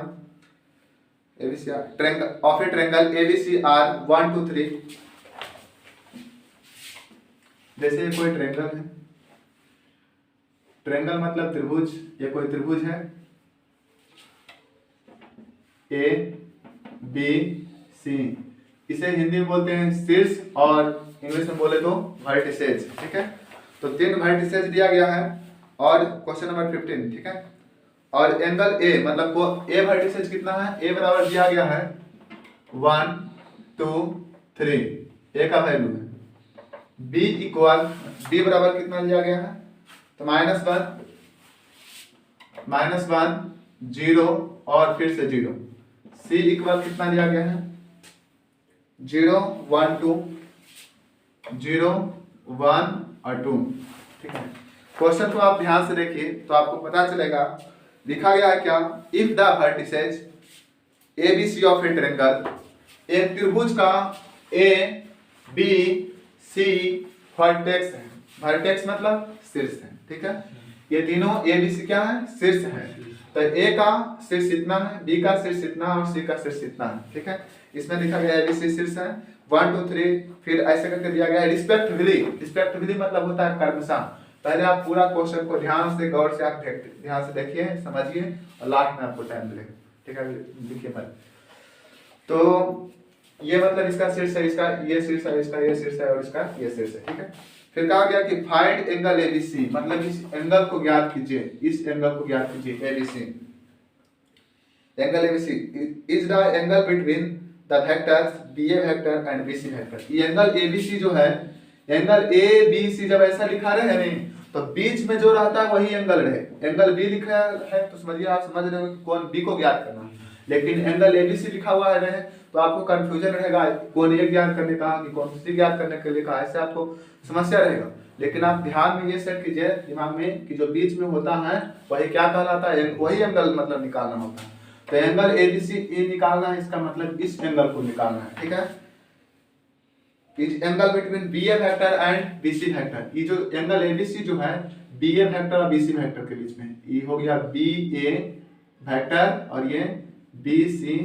A: ABC triangle of a triangle ABC are 1 2 3। जैसे ये कोई ट्रायंगल है, ट्रायंगल मतलब त्रिभुज, ये कोई त्रिभुज है ए बी सी, इसे हिंदी में बोलते हैं शीर्ष और इंग्लिश में बोले तो वर्टिसेज। ठीक है, तो 3 वर्टिसेज दिया गया है और क्वेश्चन नंबर 15। ठीक है, और एंगल ए मतलब ए वर्टिसेज कितना है, ए बराबर दिया गया है 1 2 3, ए का वैल्यू है, बी इक्वल बी बराबर कितना दिया गया है, तो -1 0 और फिर से 0, सी इक्वल कितना दिया गया है 0 1 2 0 1 और 2। ठीक है, क्वेश्चन को आप ध्यान से देखिए तो आपको पता चलेगा लिखा गया है क्या, if the vertices ABC of a triangle, एक त्रिभुज का ए बी सी वर्टेक्स है, वर्टेक्स मतलब शीर्ष है। ठीक है, ये तीनों ए बी सी क्या है, शीर्ष है, तो ए का शीर्ष इतना है, बी का शीर्ष इतना और सी का शीर्ष इतना है। ठीक है, इसमें लिखा गया है ए बी सी शीर्ष है 1 2 3, फिर ऐसे करके दिया गया है रिस्पेक्टिवली मतलब होता है क्रमशः। पहले आप पूरा क्वेश्चन को ध्यान से गौर से आप ध्यान से देखिए समझिए और लास्ट में आपको टाइम मिलेगा। ठीक है, लिखिए मत। तो ये मतलब इसका शीर्ष है, इसका ये शीर्ष है, इसका ये शीर्ष है और इसका ये शीर्ष है। ठीक है, फिर कहा गया कि फाइंड एंगल एबीसी, मतलब इस एंगल को ज्ञात कीजिए, इस एंगल को ज्ञात कीजिए ABC. Angle ABC is the angle between the vectors BA vector and BC vector. ये एंगल एबीसी जो है, एंगल ए बी सी जब ऐसा लिखा रहे है नहीं तो बीच में जो रहता है वही एंगल रहे। एंगल बी लिखा है तो समझिए आप समझ रहे हो कि कौन बी को ज्ञात करना है, लेकिन एंगल एबीसी लिखा हुआ है रहे तो आपको कंफ्यूजन रहेगा कौन ए ज्ञात करने का कि कौन सी ज्ञात करने के लिए कहा, ऐसे आपको समस्या रहेगा। लेकिन आप ध्यान में ये सेट कीजिए दिमाग में कि जो बीच में होता है वही क्या कहलाता है, वही एंगल मतलब निकालना होता है। तो एंगल एबीसी ए निकालना है, इसका मतलब इस एंगल को निकालना है। ठीक है, is angle between BA vector and BC vector. ये जो एंगल एबीसी जो है बीए वेक्टर और बीसी वेक्टर के बीच में, ये हो गया बी ए वेक्टर और ये बी सी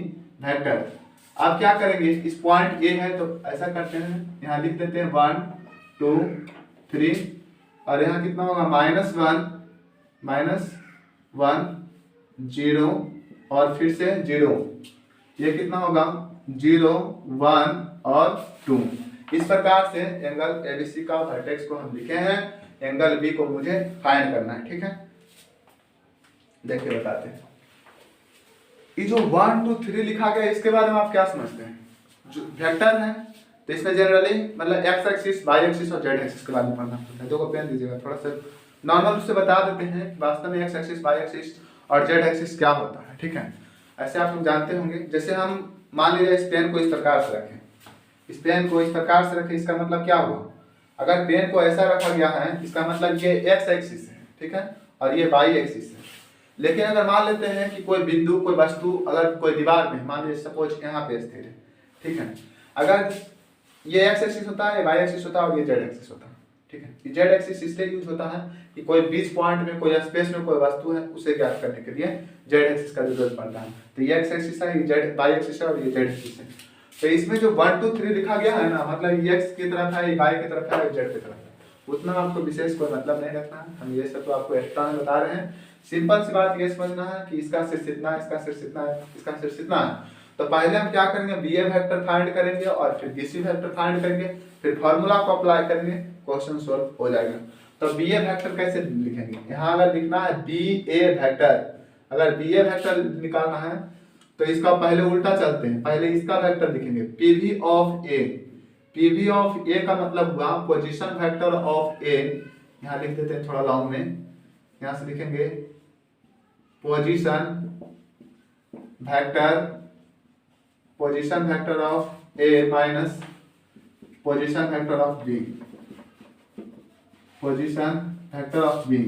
A: वेक्टर। आप क्या करेंगे, इस पॉइंट ए है तो ऐसा करते हैं, यहाँ लिख देते हैं 1 2 3 और यहाँ कितना होगा -1 0 और फिर से 0, ये कितना होगा 0 1 और 2। इस प्रकार से एंगल एबीसी का वर्टेक्स को हम लिखे हैं, एंगल बी को मुझे फाइंड करना है। ठीक है, देखिए बताते हैं। ये जो 1 2 3 लिखा गया इसके बारे में आप क्या समझते हैं? जो वेक्टर है तो इसमें जनरली मतलब एक्स एक्सिस, वाई एक्सिस और जेड एक्सिस के बारे में पढ़ना होता है। दो को पेन दीजिएगा, थोड़ा सा नॉर्मल उससे बता देते हैं वास्तव में एक्स एक्सिस, वाई एक्सिस और जेड एक्सिस क्या होता है। ठीक है, ऐसे आप लोग जानते होंगे। जैसे हम मान लीजिए इस पेन को इस प्रकार से रखें, इस पेन को इस प्रकार से रखें, इसका मतलब क्या हुआ? अगर पेन को ऐसा रखा गया है इसका मतलब ये एक्स एक्सिस है, ठीक है, और ये वाई एक्सिस है। लेकिन अगर मान लेते हैं कि कोई बिंदु, कोई वस्तु अगर कोई दीवार में मान लीजिए सपोज यहाँ पे स्थिर है, ठीक है, अगर ये एक्स एक्सिस होता है, वाई एक्सिस होता है और ये जेड एक्सिस होता है। ठीक है, ये जेड एक्सिस इसलिए यूज होता है कि कोई बीच पॉइंट में, कोई स्पेस में कोई वस्तु है उसे ज्ञात करने के लिए जेड एक्सिस का जरूरत पड़ता है। तो ये एक्स एक्सिस है, ये जेड वाई एक्सिस है और ये जेड एक्सिस है। तो इसमें जो 1 2 3 लिखा गया है ना, मतलब ये एक्स की तरफ है, ये वाई की तरफ है, ये जेड की तरफ है, उतना आपको विशेष कोई मतलब नहीं रखना है। हम ये सब तो आपको एक्स्ट्रा में बता रहे हैं। सिंपल सी बात ये समझना है कि इसका शीर्ष इतना है, इसका शीर्ष इतना है, इसका शीर्ष इतना है। तो पहले हम क्या करेंगे, बी ए वेक्टर फाइंड करेंगे और फिर बी सी वेक्टर फाइंड करेंगे, फिर फॉर्मूला को अप्लाई करेंगे, क्वेश्चन सॉल्व हो जाएगा। तो बी ए वेक्टर कैसे लिखेंगे? यहाँ अगर लिखना है बी ए वेक्टर, अगर बी ए वेक्टर निकालना है तो इसका पहले उल्टा चलते हैं, पहले इसका वेक्टर लिखेंगे P V of A. P V of A का मतलब हुआ पोजीशन वेक्टर ऑफ ए। यहाँ लिख देते हैं थोड़ा लॉन्ग में, यहाँ से लिखेंगे position vector of A minus position vector of B, position vector of B,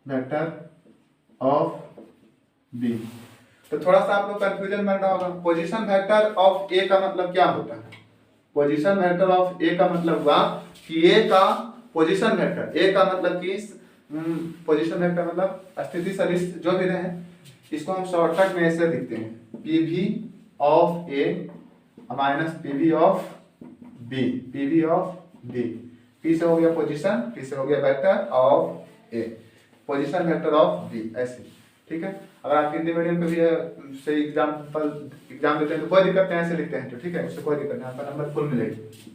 A: vector of B. तो थोड़ा सा आप लोग कंफ्यूजन बन रहा होगा। पोजीशन वेक्टर ऑफ ए का मतलब क्या होता है? पोजीशन वेक्टर ऑफ ए का मतलब हुआ कि ए का पोजीशन वेक्टर, ए का मतलब कि पोजीशन वेक्टर मतलब स्थिति सदिश जो भी रहे, इसको हम शॉर्टकट में ऐसे लिखते हैं P V of A minus P V of B, P V of B. P से हो गया पोजीशन, पी से हो गया vector of A, position vector of B, ऐसे। ठीक है, अगर आप हिंदी मीडियम पे भी से एग्जाम देते हैं तो कोई दिक्कत नहीं, ऐसे लिखते हैं तो ठीक है, उससे कोई दिक्कत नहीं, आपका नंबर फुल मिलेगी।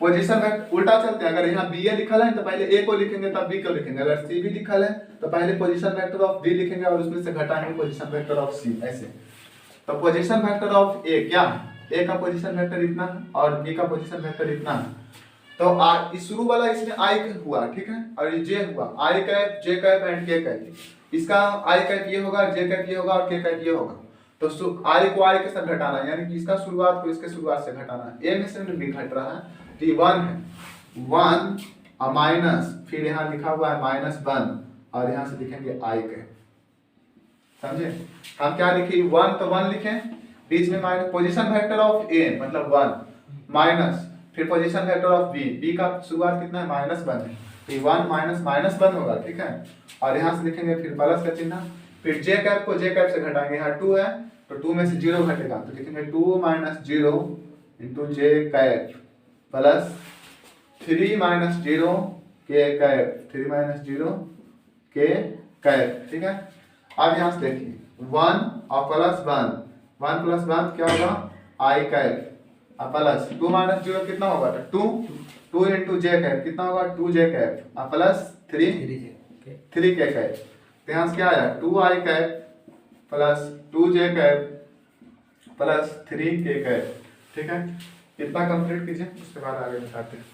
A: पोजीशन वेक्टर उल्टा चलते हैं, अगर यहाँ बी ए लिखा है तो पहले ए को लिखेंगे तब बी को लिखेंगे, अगर सी भी लिखा है तो पहले पोजीशन वेक्टर ऑफ बी लिखेंगे और उसमें से घटाएंगे पोजीशन वेक्टर ऑफ सी, ऐसे। तो पोजीशन वेक्टर ऑफ ए क्या है? ए का पोजीशन वेक्टर इतना है और बी का पोजीशन वेक्टर इतना है। तो इस शुरू वाला इसमें आई हुआ, ठीक है, और ये जे हुआ, i cap, j cap and के कैप। इसका आई कैप ये होगा, जे कैप ये होगा और के कैप ये होगा। तो आई को आई के साथ घटाना है, यानी कि इसका शुरुआत को इसके शुरुआत से घटाना है। ए में से बी घट रहा है तो ये 1 है, 1 माइनस, फिर यहाँ लिखा हुआ है -1 और यहाँ से लिखेंगे आई के, समझे? हम क्या लिखे? 1 तो 1 लिखें, बीच में minus, position vector of A मतलब 1 माइनस, फिर position vector of B, B का शुरुआत कितना है? -1 है, तो 1 माइनस -1 होगा, ठीक है। और यहाँ से लिखेंगे फिर प्लस का चिन्ह, फिर जे कैप को जे कैप से घटाएंगे, यहाँ 2 है तो 2 में से 0 घटेगा तो लिखेंगे 2 - 0 इंटू जे कैप प्लस 3 - 0 के कैप, 3 - 0 के कैप, ठीक है। अब यहाँ से देखिए 1 और +1, 1 + 1 क्या होगा? आई कैप, और प्लस 2 - 0 कितना होगा? तो 2 इंटू जे कैप कितना होगा? 2 जे कैप और प्लस 3 के कैप। तो यहाँ से क्या आया? 2 आई कैप प्लस 2 जे कैप प्लस 3 के कैप, ठीक है। कितना कंप्लीट कीजिए, उसके बाद आगे बताते हैं।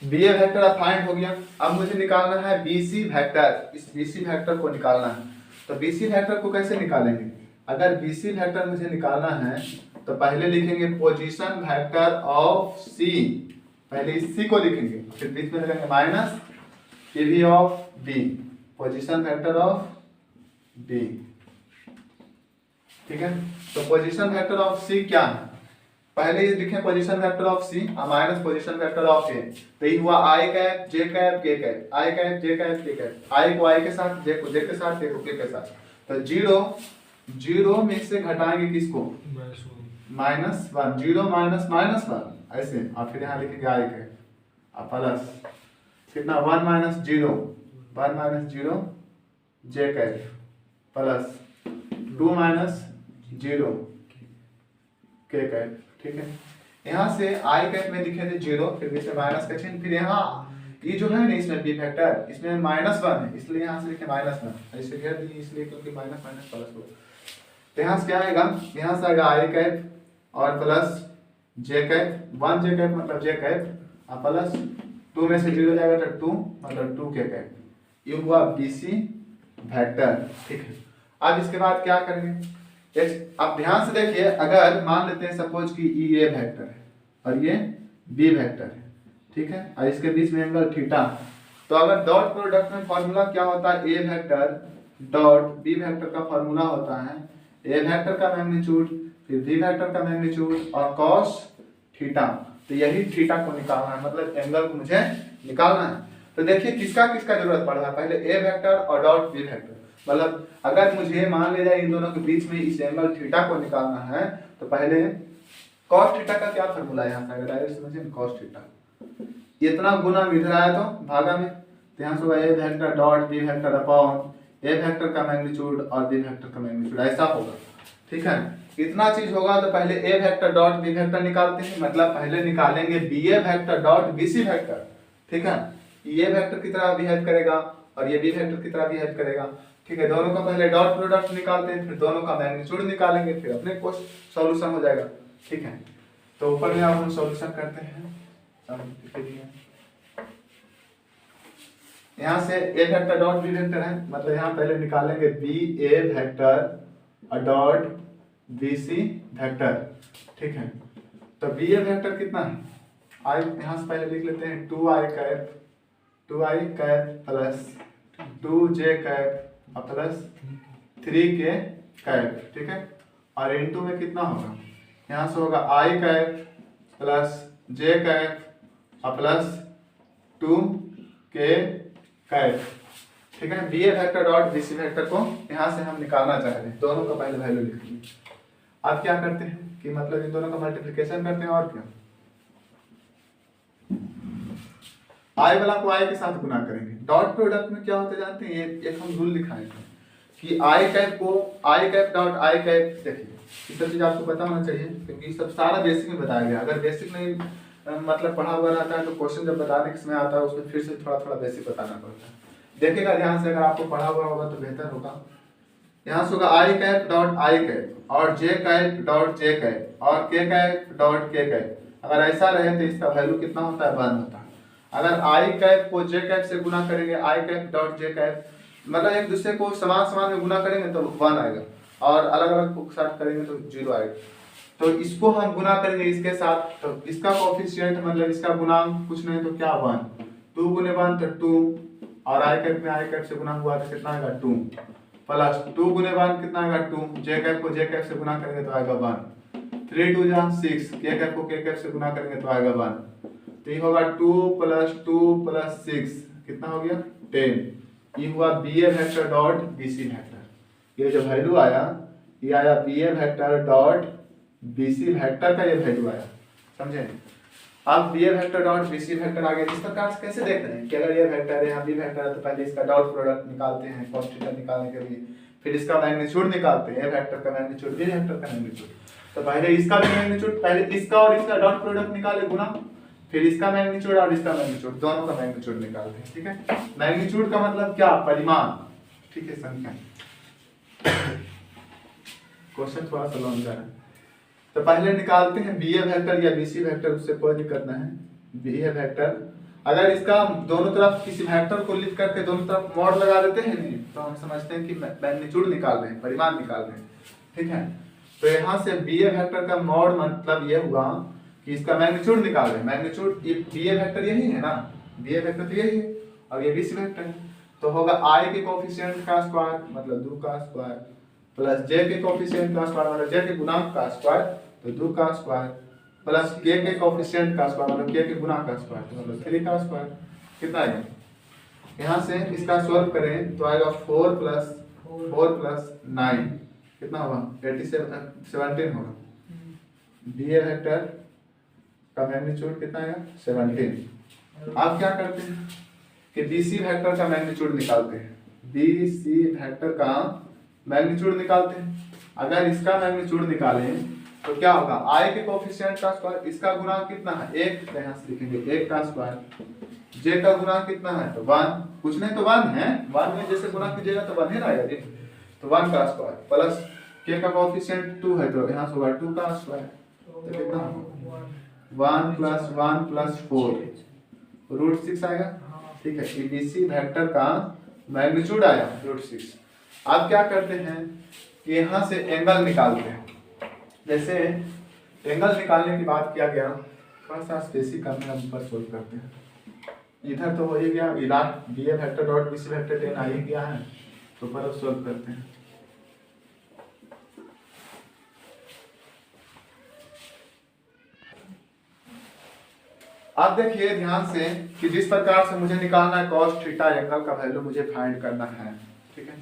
A: बी ए वेक्टर फाइंड हो गया। अब मुझे निकालना है बी सी वेक्टर, इस बी सी वेक्टर को निकालना है। तो बी सी वेक्टर को कैसे निकालेंगे? अगर बी सी वेक्टर मुझे निकालना है तो पहले लिखेंगे पोजीशन वेक्टर ऑफ सी, पहले इस सी को लिखेंगे, फिर बीच में लिखेंगे minus P V of B, position vector of B, ठीक है। तो पोजीशन वेक्टर ऑफ सी क्या है? पहले ये लिखे position vector of C minus position vector of A, तो ये हुआ i cap j cap k cap, i cap j cap k cap, i को आई के साथ, जे को जे के साथ, के को के साथ। तो जीरो जीरो में से घटाएंगे किसको, -1, जीरो -1 ऐसे, और फिर यहाँ लिखेंगे आई कैप और प्लस कितना 1 - 0 1 - 0 जे कैप प्लस 2 - 0 के कैप। ठीक है, यहाँ से आई कैप में लिखे थे 0, फिर इसे माइनस का चिन्ह, फिर यहाँ ये जो है ना इसमें बी फैक्टर इसमें -1 है, इसलिए यहाँ से लिखे -1 ऐसे घेर दिए, इसलिए क्योंकि माइनस माइनस प्लस हो। तो यहाँ से क्या आएगा, यहाँ से आएगा आई कैप और प्लस जे कैप, 1 जे कैप मतलब जे कैप और प्लस 2 में से 0 जाएगा तो 2 मतलब 2 के कैप। ये हुआ बीसी वेक्टर। ठीक है, अब इसके बाद क्या करेंगे, अब ध्यान से देखिए, अगर मान लेते हैं सपोज कि ये वेक्टर है और ये बी वेक्टर है, ठीक है, और इसके बीच में एंगल थीटा, तो अगर डॉट प्रोडक्ट में फॉर्मूला क्या होता है, A vector dot B vector का फॉर्मूला होता है ए वेक्टर का मैग्नीट्यूड फिर बी वेक्टर का मैग्नीट्यूड और cos थीटा। तो यही थीटा को निकालना है, मतलब एंगल को मुझे निकालना है। तो देखिए किसका किसका जरूरत पड़ रहा है, पहले ए वेक्टर और डॉट बी वेक्टर, मतलब अगर मुझे मान लिया जाए इन दोनों के बीच में इस एंगल थीटा को निकालना है, तो पहले cos थीटा का क्या फॉर्मूला है, यहाँ से अगर डायरेक्ट समझिए cos थीटा, इतना गुना इधर आया तो भागा में, तो यहाँ से होगा a vector dot B vector upon a vector का मैग्नीट्यूड और बी वेक्टर का मैग्नीट्यूड, ऐसा होगा। ठीक है, इतना चीज होगा तो पहले a vector dot B vector निकालते हैं, मतलब पहले निकालेंगे B A vector dot B C vector. ठीक है, ये वेक्टर की तरह बिहेव करेगा और ये बी वेक्टर की तरह बिहेव करेगा। ठीक है, दोनों का पहले डॉट प्रोडक्ट निकालते हैं, फिर दोनों का मैग्नीट्यूड निकालेंगे, फिर अपने को सॉल्यूशन हो जाएगा। ठीक है, तो ऊपर में अब हम सॉल्यूशन करते हैं। यहाँ से a vector dot B vector है, मतलब यहाँ पहले निकालेंगे B A vector dot B C vector. ठीक है, तो बी ए वेक्टर कितना है, आई यहाँ से पहले लिख लेते हैं 2i cap plus 2j cap plus 3k cap. ठीक है, और इनटू में कितना होगा, यहाँ से होगा i cap plus j cap plus 2k cap. ठीक है, B A vector dot B C vector को यहाँ से हम निकालना चाह रहे हैं, दोनों का पहले वैल्यू लिख लेंगे। अब क्या करते हैं कि मतलब इन दोनों का मल्टीप्लिकेशन करते हैं, और क्या आई वाला को आई के साथ गुना करेंगे। डॉट प्रोडक्ट में क्या होता है जानते हैं, ये एक हम रूल दिखाए थे कि आई कैप को आई कैप डॉट आई कैप, देखिए ये सब चीज आपको पता होना चाहिए क्योंकि ये सब सारा बेसिक में बताया गया। अगर बेसिक नहीं मतलब पढ़ा हुआ रहता है तो क्वेश्चन जब बताने के समय आता है उसमें फिर से थोड़ा थोड़ा बेसिक बताना पड़ता है। देखिएगा ध्यान से, अगर आपको पढ़ा हुआ होगा तो बेहतर होगा। यहाँ से होगा आई कैप डॉट आई कैप और जे कैप डॉट जे कैप और के कैप डॉट के कैप। अगर ऐसा रहे तो इसका वैल्यू कितना होता है, 1 होता है। अगर आई कैप को जे कैप से गुना करेंगे, आई कैप डॉट जे कैप, मतलब एक दूसरे को समान समान में गुना करेंगे तो 1 आएगा, और अलग अलग को साथ करेंगे तो 0 आएगा। तो इसको हम गुना करेंगे इसके साथ, तो इसका कोफिशिएंट मतलब इसका गुणांक कुछ नहीं तो क्या 1, 2 गुने 1 तो 2, और आई कैप में आई कैप से गुना हुआ तो कितना आएगा 2, प्लस 2 गुने 1 कितना आएगा 2, जे कैप को जे कैप से गुना करेंगे तो आएगा 1, 3 2 जा 6, के कैप को के कैप से गुना करेंगे तो आएगा 1, तो ये होगा 2 + 6 कितना हो गया 10। ये हुआ B A vector dot B C vector. ये जो वैल्यू आया ये आया B A vector dot B C vector का ये वैल्यू आया, समझे। अब B A vector dot B C vector आ गया। इस प्रकार से कैसे देख रहे हैं कि अगर ये वेक्टर है यहाँ बी वेक्टर है तो पहले इसका डॉट प्रोडक्ट निकालते हैं cos थीटा निकालने के लिए, फिर इसका मैग्नीट्यूड निकालते हैं, ए वेक्टर का मैग्नीट्यूड बी वेक्टर का मैग्नीट्यूड। तो पहले इसका भी मैग्नीट्यूड, पहले इसका और इसका डॉट प्रोडक्ट निकाले गुना, फिर इसका मैग्नीट्यूड और इसका मैग्नीट्यूड, दोनों का मैग्नीट्यूड निकालते हैं। ठीक है, मैग्नीट्यूड का मतलब क्या, परिमाण। ठीक है, संख्या। क्वेश्चन थोड़ा सा लंबा है, तो पहले निकालते हैं बी ए वेक्टर या बी सी वेक्टर, उससे कोई नहीं करना है। बी ए वेक्टर अगर इसका दोनों तरफ किसी वेक्टर को लिख करके दोनों तरफ मॉड लगा देते हैं नहीं तो हम समझते हैं कि मैग्नीट्यूड निकाल रहे हैं, परिमाण निकाल रहे हैं। ठीक है, तो यहाँ से बी ए वेक्टर का मॉड मतलब ये हुआ कि इसका मैग्नीट्यूड निकाल रहे हैं। मैग्नीट्यूड ये बी ए वेक्टर यही है ना, बी ए वेक्टर तो यही है और ये बी सी वेक्टर है, तो होगा आई के कोफिशिएंट का स्क्वायर मतलब 2 का स्क्वायर प्लस जे के कोफिशिएंट का स्क्वायर मतलब जे के गुणांक का स्क्वायर तो 2 का स्क्वायर प्लस के कोफिशिएंट का स्क्वायर मतलब के गुना का स्क्वायर मतलब 3 का स्क्वायर कितना आएगा। यहाँ से इसका सॉल्व करें तो आएगा 4 प्लस 9 कितना होगा 17 होगा। बी ए वेक्टर का मैग्नीट्यूड कितना आएगा 17। आप क्या करते हैं कि बी सी वेक्टर का मैग्नीट्यूड निकालते हैं। बी सी वेक्टर का मैग्नीट्यूड निकालते हैं। अगर इसका मैग्नीट्यूड निकालें तो क्या होगा आई के कोफिशिएंट का स्क्वायर इसका गुणांक कितना है 1 यहाँ से लिखेंगे 1 का स्क्वायर। जे का गुणांक कितना है तो 1 कुछ नहीं तो 1 है 1 में जैसे गुणा कीजिएगा तो 1 ही रहेगा जी। तो 1 का स्क्वायर प्लस के का कोफिशिएंट 2 है तो यहाँ से होगा 2 का स्क्वायर तो कितना 1 प्लस 4 रूट 6 आएगा। ठीक है ईबीसी वेक्टर का मैग्नीट्यूड आया रूट 6। आप क्या करते हैं कि यहाँ से एंगल निकालते हैं। जैसे एंगल निकालने की बात किया गया थोड़ा सा स्पेसिफिक करने हम ऊपर सोल्व करते हैं। इधर तो हो ही गया इलाज B A vector dot B C vector 10 आ ही गया है तो ऊपर सोल्व करते हैं। आप देखिए ध्यान से कि जिस प्रकार से मुझे निकालना है cos थीटा एंगल का वैल्यू मुझे फाइंड करना है। ठीक है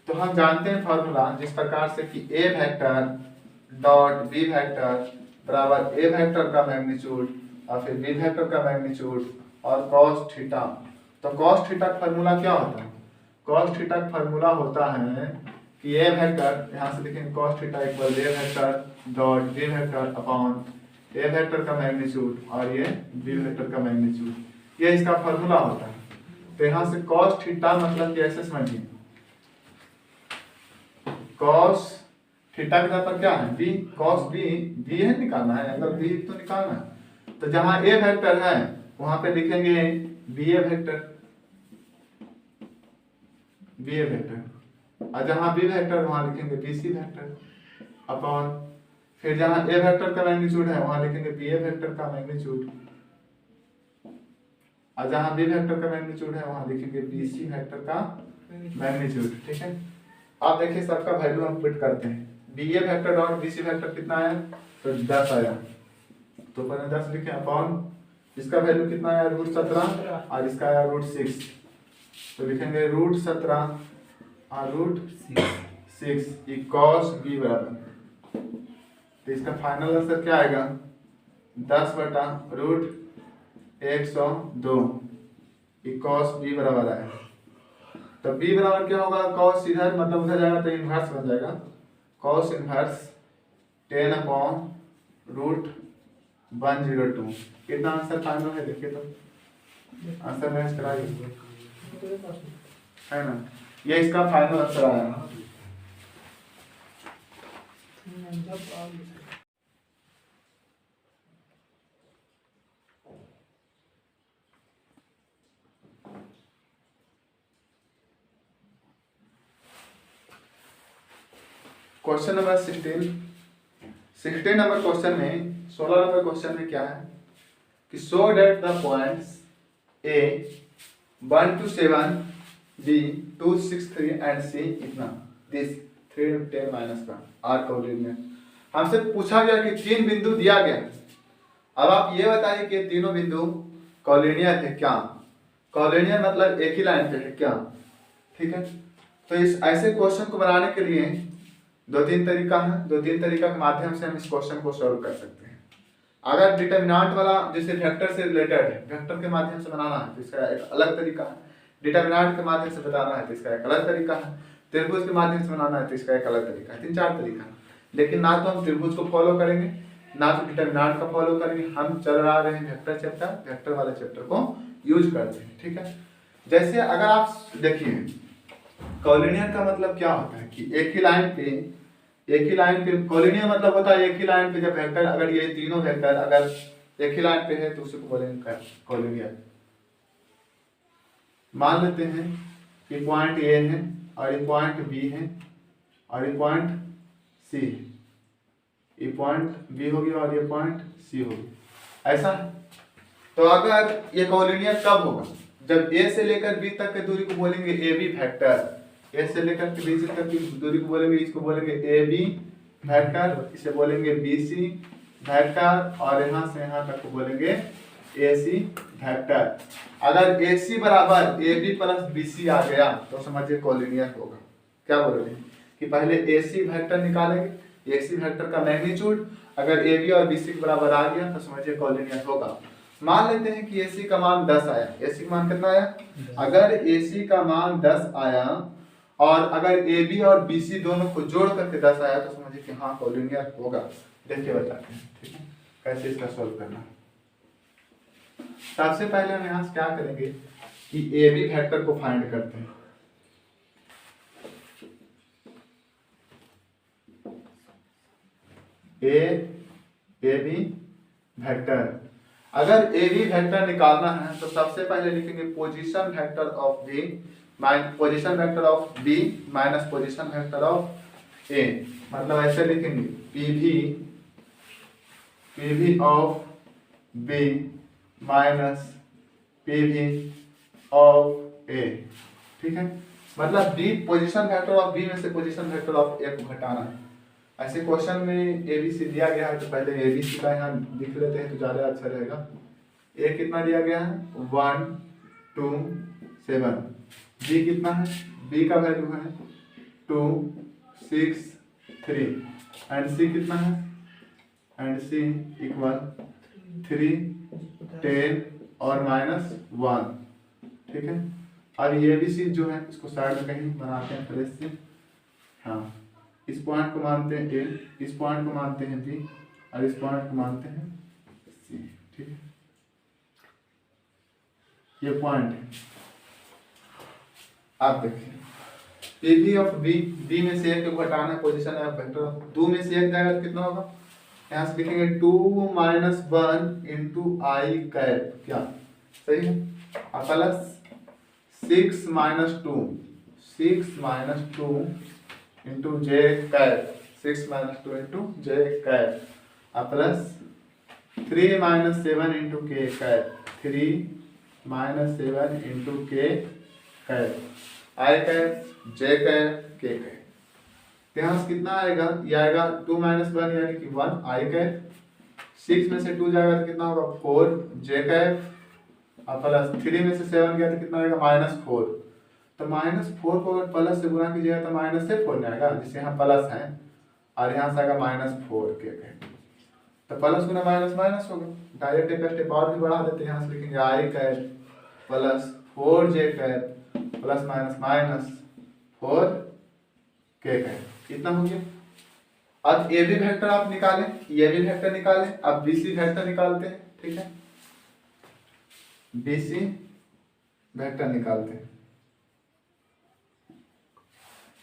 A: तो हम जानते हैं फॉर्मूला जिस प्रकार से कि ए वेक्टर डॉट बी वेक्टर बराबर ए वेक्टर का मैग्नीट्यूड और फिर बी वेक्टर का मैग्नीट्यूड और cos थीटा। तो cos थीटा का फार्मूला क्या होता है। cos थीटा का फार्मूला होता है कि ए वेक्टर यहाँ से लिखेंगे cos theta equal a vector dot B vector upon a vector का मैग्नीट्यूड और ये बी वेक्टर का मैग्नीट्यूड ये इसका फार्मूला होता है। तो यहाँ से cos थीटा मतलब कि ऐसे समझिए cos थीटा के पर क्या है b cos b है निकालना है एंगल b तो निकालना है। तो जहाँ a वेक्टर है वहां पे लिखेंगे ba वेक्टर और जहाँ b वेक्टर वहां लिखेंगे bc वेक्टर अपॉन फिर जहां a वेक्टर का मैग्नीट्यूड है वहां लिखेंगे ba वेक्टर का मैग्नीट्यूड और जहां b वेक्टर का मैग्नीट्यूड है वहां लिखेंगे bc वेक्टर का मैग्नीट्यूड। ठीक है आप देखिए सबका वैल्यू हम पुट करते हैं। ba vector dot bc vector कितना आया तो 10 आया तो पहले 10 लिखे अपॉन इसका वैल्यू कितना आया रूट 17 और इसका आया रूट 6 तो लिखेंगे रूट 17 और रूट 6 cos b बराबर तो इसका फाइनल आंसर क्या आएगा 10 बटा रूट 102 cos b बराबर आएगा। तो b बराबर क्या होगा cos इधर मतलब उधर जाएगा तो इनवर्स बन जाएगा cos इनवर्स 10 अपॉन रूट 102। कितना आंसर फाइनल है देखिए तो आंसर मैच कराइए है ना ये इसका फाइनल आंसर आया। क्वेश्चन नंबर 16 नंबर क्वेश्चन में 16 नंबर क्वेश्चन में क्या है कि show that the points A 1 to 7 B 2 6 3 and C इतना दिस 3 10 माइनस का आर कोऑर्डिनेट। हमसे पूछा गया कि 3 बिंदु दिया गया। अब आप ये बताइए कि तीनों बिंदु कॉलिनियर है क्या। कॉलिनियर मतलब एक ही लाइन पे है क्या। ठीक है तो इस ऐसे क्वेश्चन को बनाने के लिए दो तीन तरीका के माध्यम से हम इस क्वेश्चन को सॉल्व कर सकते हैं। अगर डिटरमिनेंट वाला जैसे वेक्टर से रिलेटेड है वेक्टर के माध्यम से बनाना है तो इसका एक अलग तरीका है। डिटरमिनेंट के माध्यम से बताना है तो इसका एक अलग तरीका है। त्रिभुज के माध्यम से बनाना है तो इसका एक अलग तरीका है। 3-4 तरीका लेकिन ना तो हम त्रिभुज को फॉलो करेंगे ना तो डिटरमिनेंट का फॉलो करेंगे। हम चल रहे हैं वेक्टर वाले चैप्टर को यूज करते हैं। ठीक है जैसे अगर आप देखिए कॉलिनियर का मतलब क्या होता है कि एक ही लाइन पे कॉलिनियर मतलब होता है एक ही लाइन पे जब वेक्टर अगर ये तीनों वेक्टर अगर एक ही लाइन पे है तो उसी को बोलेंगे कॉलिनियर। मान लेते हैं कि पॉइंट ए है और ये पॉइंट बी है और ये पॉइंट सी है। ये पॉइंट बी होगी और ये पॉइंट सी होगी ऐसा। तो अगर ये कॉलिनियर कब होगा जब ए से लेकर बी तक की दूरी को बोलेंगे ए बी वेक्टर। ए से लेकर के बी तक की दूरी को बोलेंगे इसको बोलेंगे ए बी वेक्टर इसे बोलेंगे बी सी वेक्टर और यहाँ से यहाँ तक को बोलेंगे AC वेक्टर। अगर AC बराबर AB प्लस BC आ गया तो समझिए कोलिनियर होगा। क्या बोल रहे हैं कि पहले AC वेक्टर निकालेंगे, AC वेक्टर का मैग्नीट्यूड अगर AB और BC के बराबर आ गया तो समझिए कोलिनियर होगा। मान लेते हैं कि AC का मान 10 आया। AC का मान कितना आया? अगर AC का मान 10 आया और अगर AB और BC दोनों को जोड़ करके 10 आया तो समझिए कि हाँ कोलिनियर होगा। देखिए बताते हैं, ठीक है, कैसे इसका सॉल्व करना। सबसे पहले हम यहाँ से क्या करेंगे कि AB वेक्टर को फाइंड करते हैं। AB वेक्टर, अगर AB वेक्टर निकालना है तो सबसे पहले लिखेंगे position vector of B position vector of B minus position vector of A। मतलब ऐसे लिखेंगे PV of B minus PV of A। ठीक है, मतलब B position vector of B में से पोजीशन वेक्टर ऑफ A को घटाना है। ऐसे क्वेश्चन में ABC दिया गया है तो पहले ABC का यहाँ लिख लेते हैं तो ज़्यादा अच्छा रहेगा। A कितना दिया गया है 1 2 7। B कितना है? B का वैल्यू है 2 6 3 एंड C कितना है? एंड C इक्वल 3 10 और -1। ठीक है, अब ये भी चीज जो है इसको साइड में कहीं बनाते हैं प्लेस से। हाँ, इस पॉइंट को मानते हैं A, इस पॉइंट को मानते हैं B और इस पॉइंट को मानते हैं C। ठीक है, ये पॉइंट है। आप देखिए PV ऑफ B में से एक को घटाना है, पोजीशन है वेक्टर 2 में से एक जाएगा तो कितना होगा? यहाँ से लिखेंगे 2 - 1 इंटू आई कैप, क्या सही है? प्लस 6 - 2 इंटू जे कैप, 6 - 2 इंटू जे कैप प्लस 3 - 7 इंटू के कैप, 3 - 7 इंटू के cap, i cap j cap k cap. यहाँ से कितना आएगा? ये आएगा 2 - 1 यानी कि 1 आई कैप, 6 में से 2 जाएगा तो कितना होगा 4 जे कैप और प्लस 3 में से 7 गया तो कितना आएगा -4। तो -4 को अगर प्लस से गुणा कीजिएगा तो माइनस से 4 में आएगा, जिससे यहाँ प्लस है और यहाँ से आएगा -4 के कैप। तो प्लस गुना माइनस माइनस होगा। डायरेक्ट एक स्टेप और भी बढ़ा देते हैं, यहाँ से लिखेंगे आई कैप प्लस 4 जे कैप प्लस माइनस 4 के कैप। कितना हो गया? अब ए बी वेक्टर आप निकालें, ये भी वेक्टर निकालें, अब बीसी वेक्टर निकालते हैं। ठीक है, बीसी वेक्टर निकालते हैं।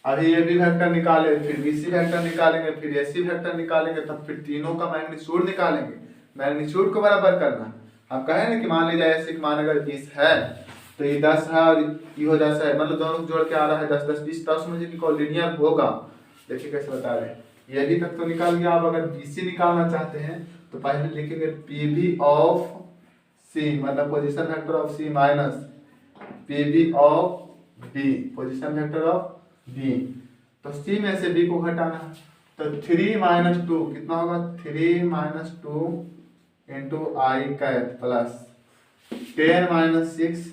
A: अभी ये भी वेक्टर निकाले, फिर बीसी वेक्टर निकालेंगे, फिर एसी वेक्टर निकालेंगे, तब फिर तीनों का मैग्नीट्यूड निकालेंगे। मैग्नीट्यूड को बराबर करना। हम कहें ना कि मान लीजिए एसी का मान अगर 20 है तो ये 10 है और ये हो 10 है, मतलब दोनों को जोड़ के आ रहा है 10 10 20, तब समझिए कि कोलिनियर होगा। देखिए कैसे बता रहे हैं, ये भी तक तो निकाल गया। आप अगर बीसी निकालना चाहते हैं तो पहले लिखेंगे पीवी ऑफ सी, मतलब position vector of C minus PV of B, position vector of B. तो सी में से बी को घटाना है, तो 3 - 2 कितना होगा? 3 - 2 इंटू आई कैप प्लस 10 - 6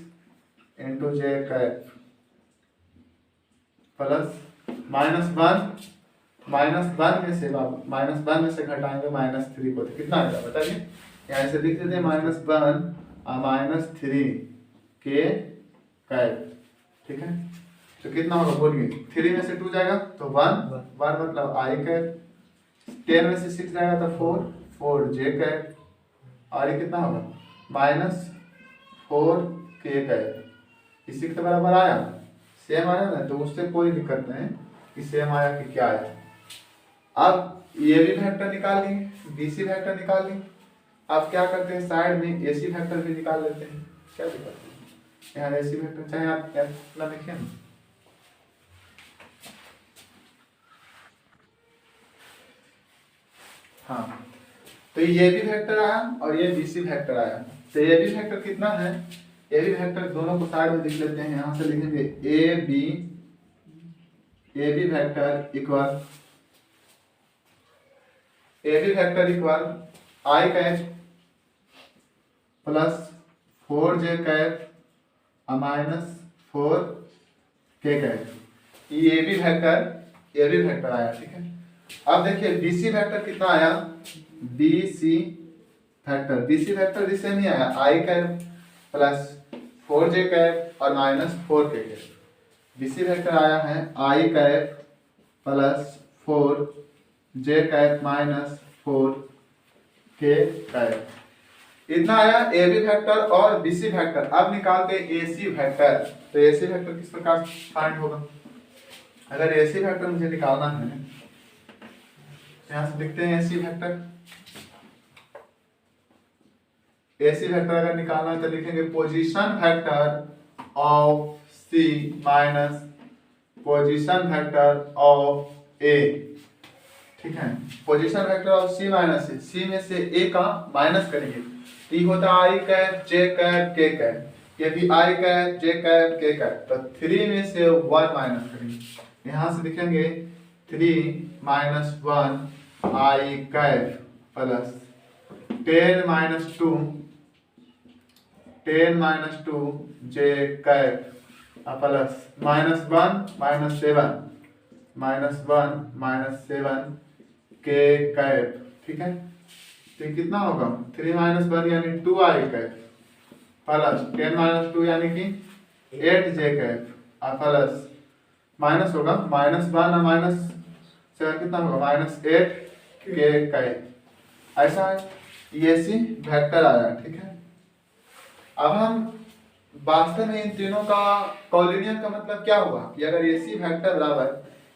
A: इंटू जे कैप प्लस -1 में से -1 में से घटाएंगे -3 को, तो कितना आएगा बताइए? यहाँ से लिख देते हैं -1 और -3 के कैप। ठीक है, तो कितना होगा बोलिए? 3 में से 2 जाएगा तो 1 मतलब आई कैप, 10 में से 6 जाएगा तो 4 जे कैप, और ये कितना होगा? -4 के कैप। इसी के बराबर आया, सेम आया ना, तो उससे कोई दिक्कत नहीं कि सेम आया कि क्या आया। अब ये भी वेक्टर निकाल लेंगे, बीसी वेक्टर निकाल लेंगे। अब क्या करते हैं, साइड में एसी वेक्टर भी निकाल लेते हैं। क्या दिक्कत है? यहाँ एसी वेक्टर चाहे आप अपना लिखिए ना। हाँ, तो ये भी वेक्टर आया और ये बीसी वेक्टर आया। तो ये भी वेक्टर कितना है? ए बी वेक्टर दोनों को साइड में लिख लेते हैं। यहाँ से लिखेंगे A B vector equal I cap plus 4j cap minus 4k cap. ये भी वेक्टर आया, ठीक है। अब देखिए BC वेक्टर कितना आया, BC वेक्टर भी सेम ही आया, i cap plus 4j cap और minus 4k cap. BC vector आया है i cap plus 4j cap minus 4k cap. इतना आया AB वेक्टर और BC वेक्टर। अब निकालते AC वेक्टर। तो AC वेक्टर किस प्रकार फाइंड होगा, अगर AC वेक्टर मुझे निकालना है, यहां से देखते हैं AC वेक्टर। AC वेक्टर अगर निकालना है तो लिखेंगे position vector of C minus position vector of A, ठीक है। Position vector of C minus C में से A का माइनस करेंगे, ई होता है i cap j cap k cap, ये भी आई cap j cap k cap. तो 3 में से 1 माइनस करेंगे, यहाँ से लिखेंगे 3 minus 1 i cap plus 10 minus 2 J cap plus minus 1 minus 7 के कैप, ठीक है। तो कितना होगा 3 माइनस 1 यानी 2 आई कैप प्लस 10 माइनस 2 यानी कि 8 जे कैप और प्लस माइनस होगा माइनस 1 और माइनस 7 कितना होगा माइनस 8 के कैप। ऐसा है ये सी वेक्टर आया, ठीक है। अब हम वास्तव में इन तीनों का कॉलिनियर का मतलब क्या हुआ कि अगर ए सी वेक्टर बराबर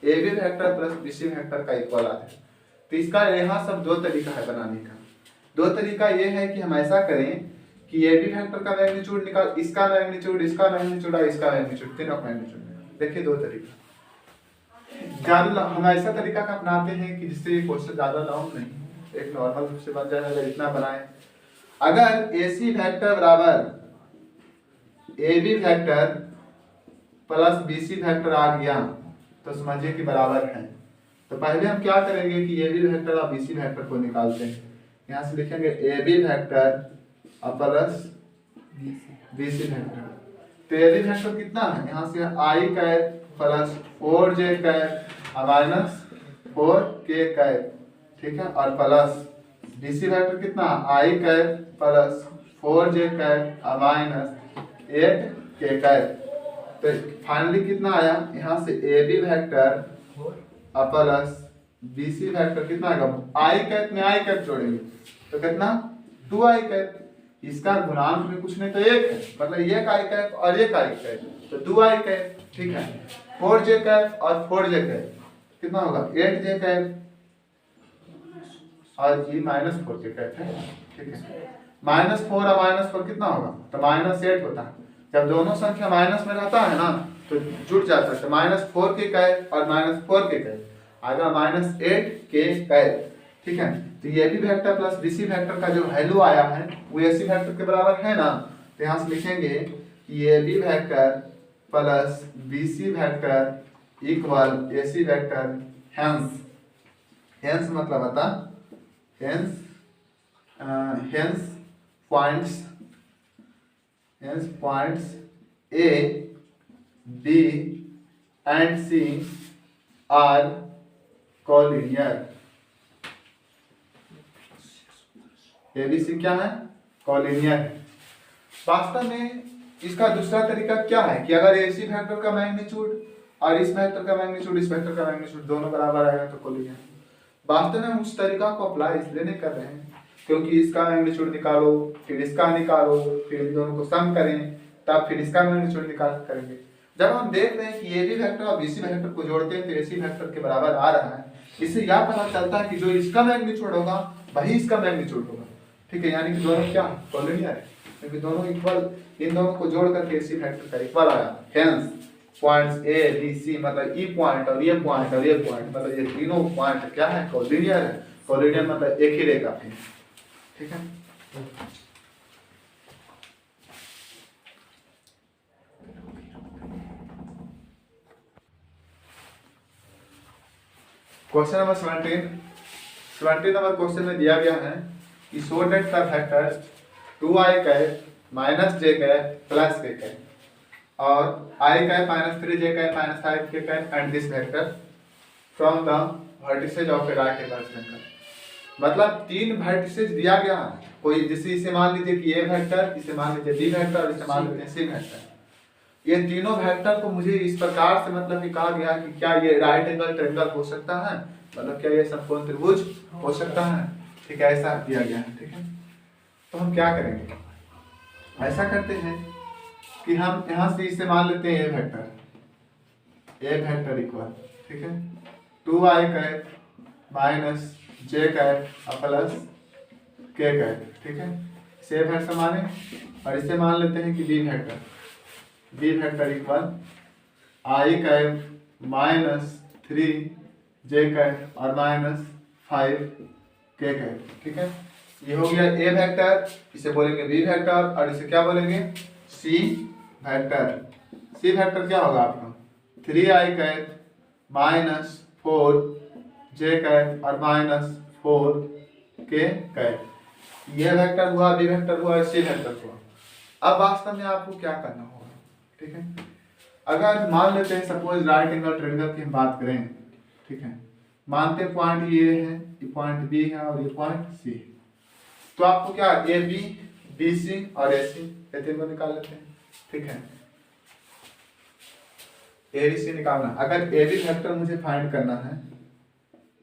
A: A B vector plus B C vector का इक्वल आता है, तो इसका यहाँ सब दो तरीका है बनाने का। दो तरीका ये है कि हम ऐसा करें कि ए बी वेक्टर का मैग्नीट्यूड निकाल, इसका मैग्नीट्यूड और इसका मैग्नीट्यूड, तीनों का मैग्नीट्यूड। देखिए दो तरीका, ज्यादा हम ऐसा तरीका का अपनाते हैं कि जिससे क्वेश्चन ज्यादा लॉन्ग नहीं, एक नॉर्मल रूप से बन जाए। अगर इतना बनाए, अगर ए सी वेक्टर बराबर A B vector plus B C vector आ गया तो समझिए कि बराबर है। तो पहले हम क्या करेंगे कि ए बी वेक्टर और बी सी वेक्टर को निकालते हैं। यहाँ से लिखेंगे A B vector plus B C vector. तो ए बी वेक्टर कितना है, यहाँ से i cap plus 4j cap minus 4k cap, ठीक है, और प्लस बी सी वेक्टर कितना i cap plus 4j cap minus 8k cap. तो फाइनली कितना आया, यहाँ से A B vector plus B C vector कितना आएगा, आई कैप में आई कैप जोड़ेंगे तो कितना 2 आई कैप। इसका गुणांक में कुछ नहीं तो एक है, मतलब एक आई कैप और एक आई कैप, तो 2 आई कैप, ठीक है। 4j कैप और 4j कैप कितना होगा 8j कैप और ये माइनस 4k कैप है, ठीक है। माइनस 4 और माइनस 4 कितना होगा, तो माइनस 8 होता है। जब दोनों संख्या माइनस में रहता है ना तो जुड़ जाता है, तो माइनस 4k कैप और माइनस 4k कैप आएगा माइनस 8k कैप, ठीक है। तो ये भी vector plus B C vector का जो वैल्यू आया है वो ए सी वेक्टर के बराबर है ना। तो यहाँ से लिखेंगे कि A B vector plus B C vector equal A C vector. Hence मतलब बता, hence points A B and C are collinear. ABC क्या है, कॉलिनियर है। वास्तव में इसका दूसरा तरीका क्या है कि अगर एसी वेक्टर का मैग्नीट्यूड और इस वेक्टर का मैग्नीट्यूड इस वेक्टर का मैग्नीट्यूड दोनों बराबर आएगा तो कॉलिनियर। वास्तव में हम उस तरीका को अप्लाई इसलिए नहीं कर रहे हैं क्योंकि इसका मैग्नीट्यूड निकालो फिर इसका निकालो फिर इन दोनों को सम करें तब फिर इसका मैग्नीट्यूड निकाल करेंगे। जब हम देख रहे हैं कि ए बी वेक्टर और बी सी वेक्टर को जोड़ते हैं तो ए सी वेक्टर के बराबर आ रहा है, इससे यह पता चलता है कि जो इसका मैग्नीट्यूड होगा वही इसका मैग्नीट्यूड होगा, ठीक है। यानी कि दोनों क्या कॉलिनियर है क्योंकि दोनों इक्वल, इन दोनों को जोड़ करके इसी वेक्टर का इक्वल आया। Hence points A B C मतलब ई पॉइंट और ये पॉइंट और ये पॉइंट मतलब ये तीनों पॉइंट क्या है, कॉलिनियर है। कॉलिनियर मतलब एक ही रेखा पे, ठीक है। क्वेश्चन नंबर 17 नंबर क्वेश्चन में दिया गया है कि show that the vectors 2i cap minus j cap plus k cap और I cap minus 3j cap minus 5k cap and this vector from the vertices of a right angle triangle. मतलब तीन vertices दिया गया है, कोई जैसे इसे मान लीजिए कि a वेक्टर, इसे मान लीजिए b वेक्टर और इसे मान लीजिए c वेक्टर। ये तीनों वेक्टर को मुझे इस प्रकार से मतलब कि कहा गया कि क्या ये राइट एंगल ट्रायंगल हो सकता है, मतलब क्या ये समकोण त्रिभुज हो सकता है। ठीक है, ऐसा दिया गया है। ठीक है, तो हम क्या करेंगे, ऐसा करते हैं कि हम यहाँ से इसे मान लेते हैं ए वेक्टर इक्वल, ठीक है, 2i cap minus j cap plus k cap. ठीक है, इसे वेक्टर माने और इसे मान लेते हैं कि B vector equal i cap minus 3j cap और माइनस 5k कैप। ठीक है, ये हो गया ए वेक्टर, इसे बोलेंगे बी वेक्टर और इसे क्या बोलेंगे सी वेक्टर। सी वेक्टर क्या होगा आपका 3i cap minus 4j cap और माइनस 4k कैप। ये वेक्टर हुआ, बी वेक्टर हुआ, सी वेक्टर हुआ। अब वास्तव में आपको क्या करना होगा, ठीक है, अगर मान लेते हैं सपोज राइट एंगल ट्रायंगल की हम बात करें, ठीक है, मानते पॉइंट ये है, ये पॉइंट बी है और ये पॉइंट सी है, तो आपको क्या ए बी बी सी और ए सी ये तीन को निकाल लेते हैं। ठीक है, ए बी सी निकालना, अगर ए बी वेक्टर मुझे फाइंड करना है,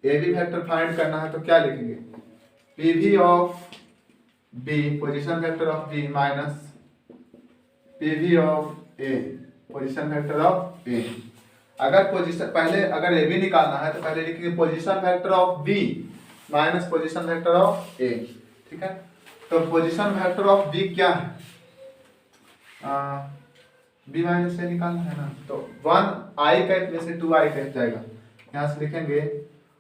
A: ए बी वेक्टर फाइंड करना है तो क्या लिखेंगे, P V of B position vector of B minus P V of A position vector of A. अगर पोजीशन पहले अगर ए बी निकालना है तो पहले लिखेंगे position vector of B minus position vector of A. ठीक है, तो पोजीशन वेक्टर ऑफ बी क्या है, बी माइनस ए निकालना है ना, तो 1i कैप में से 2i कैप जाएगा, यहाँ से लिखेंगे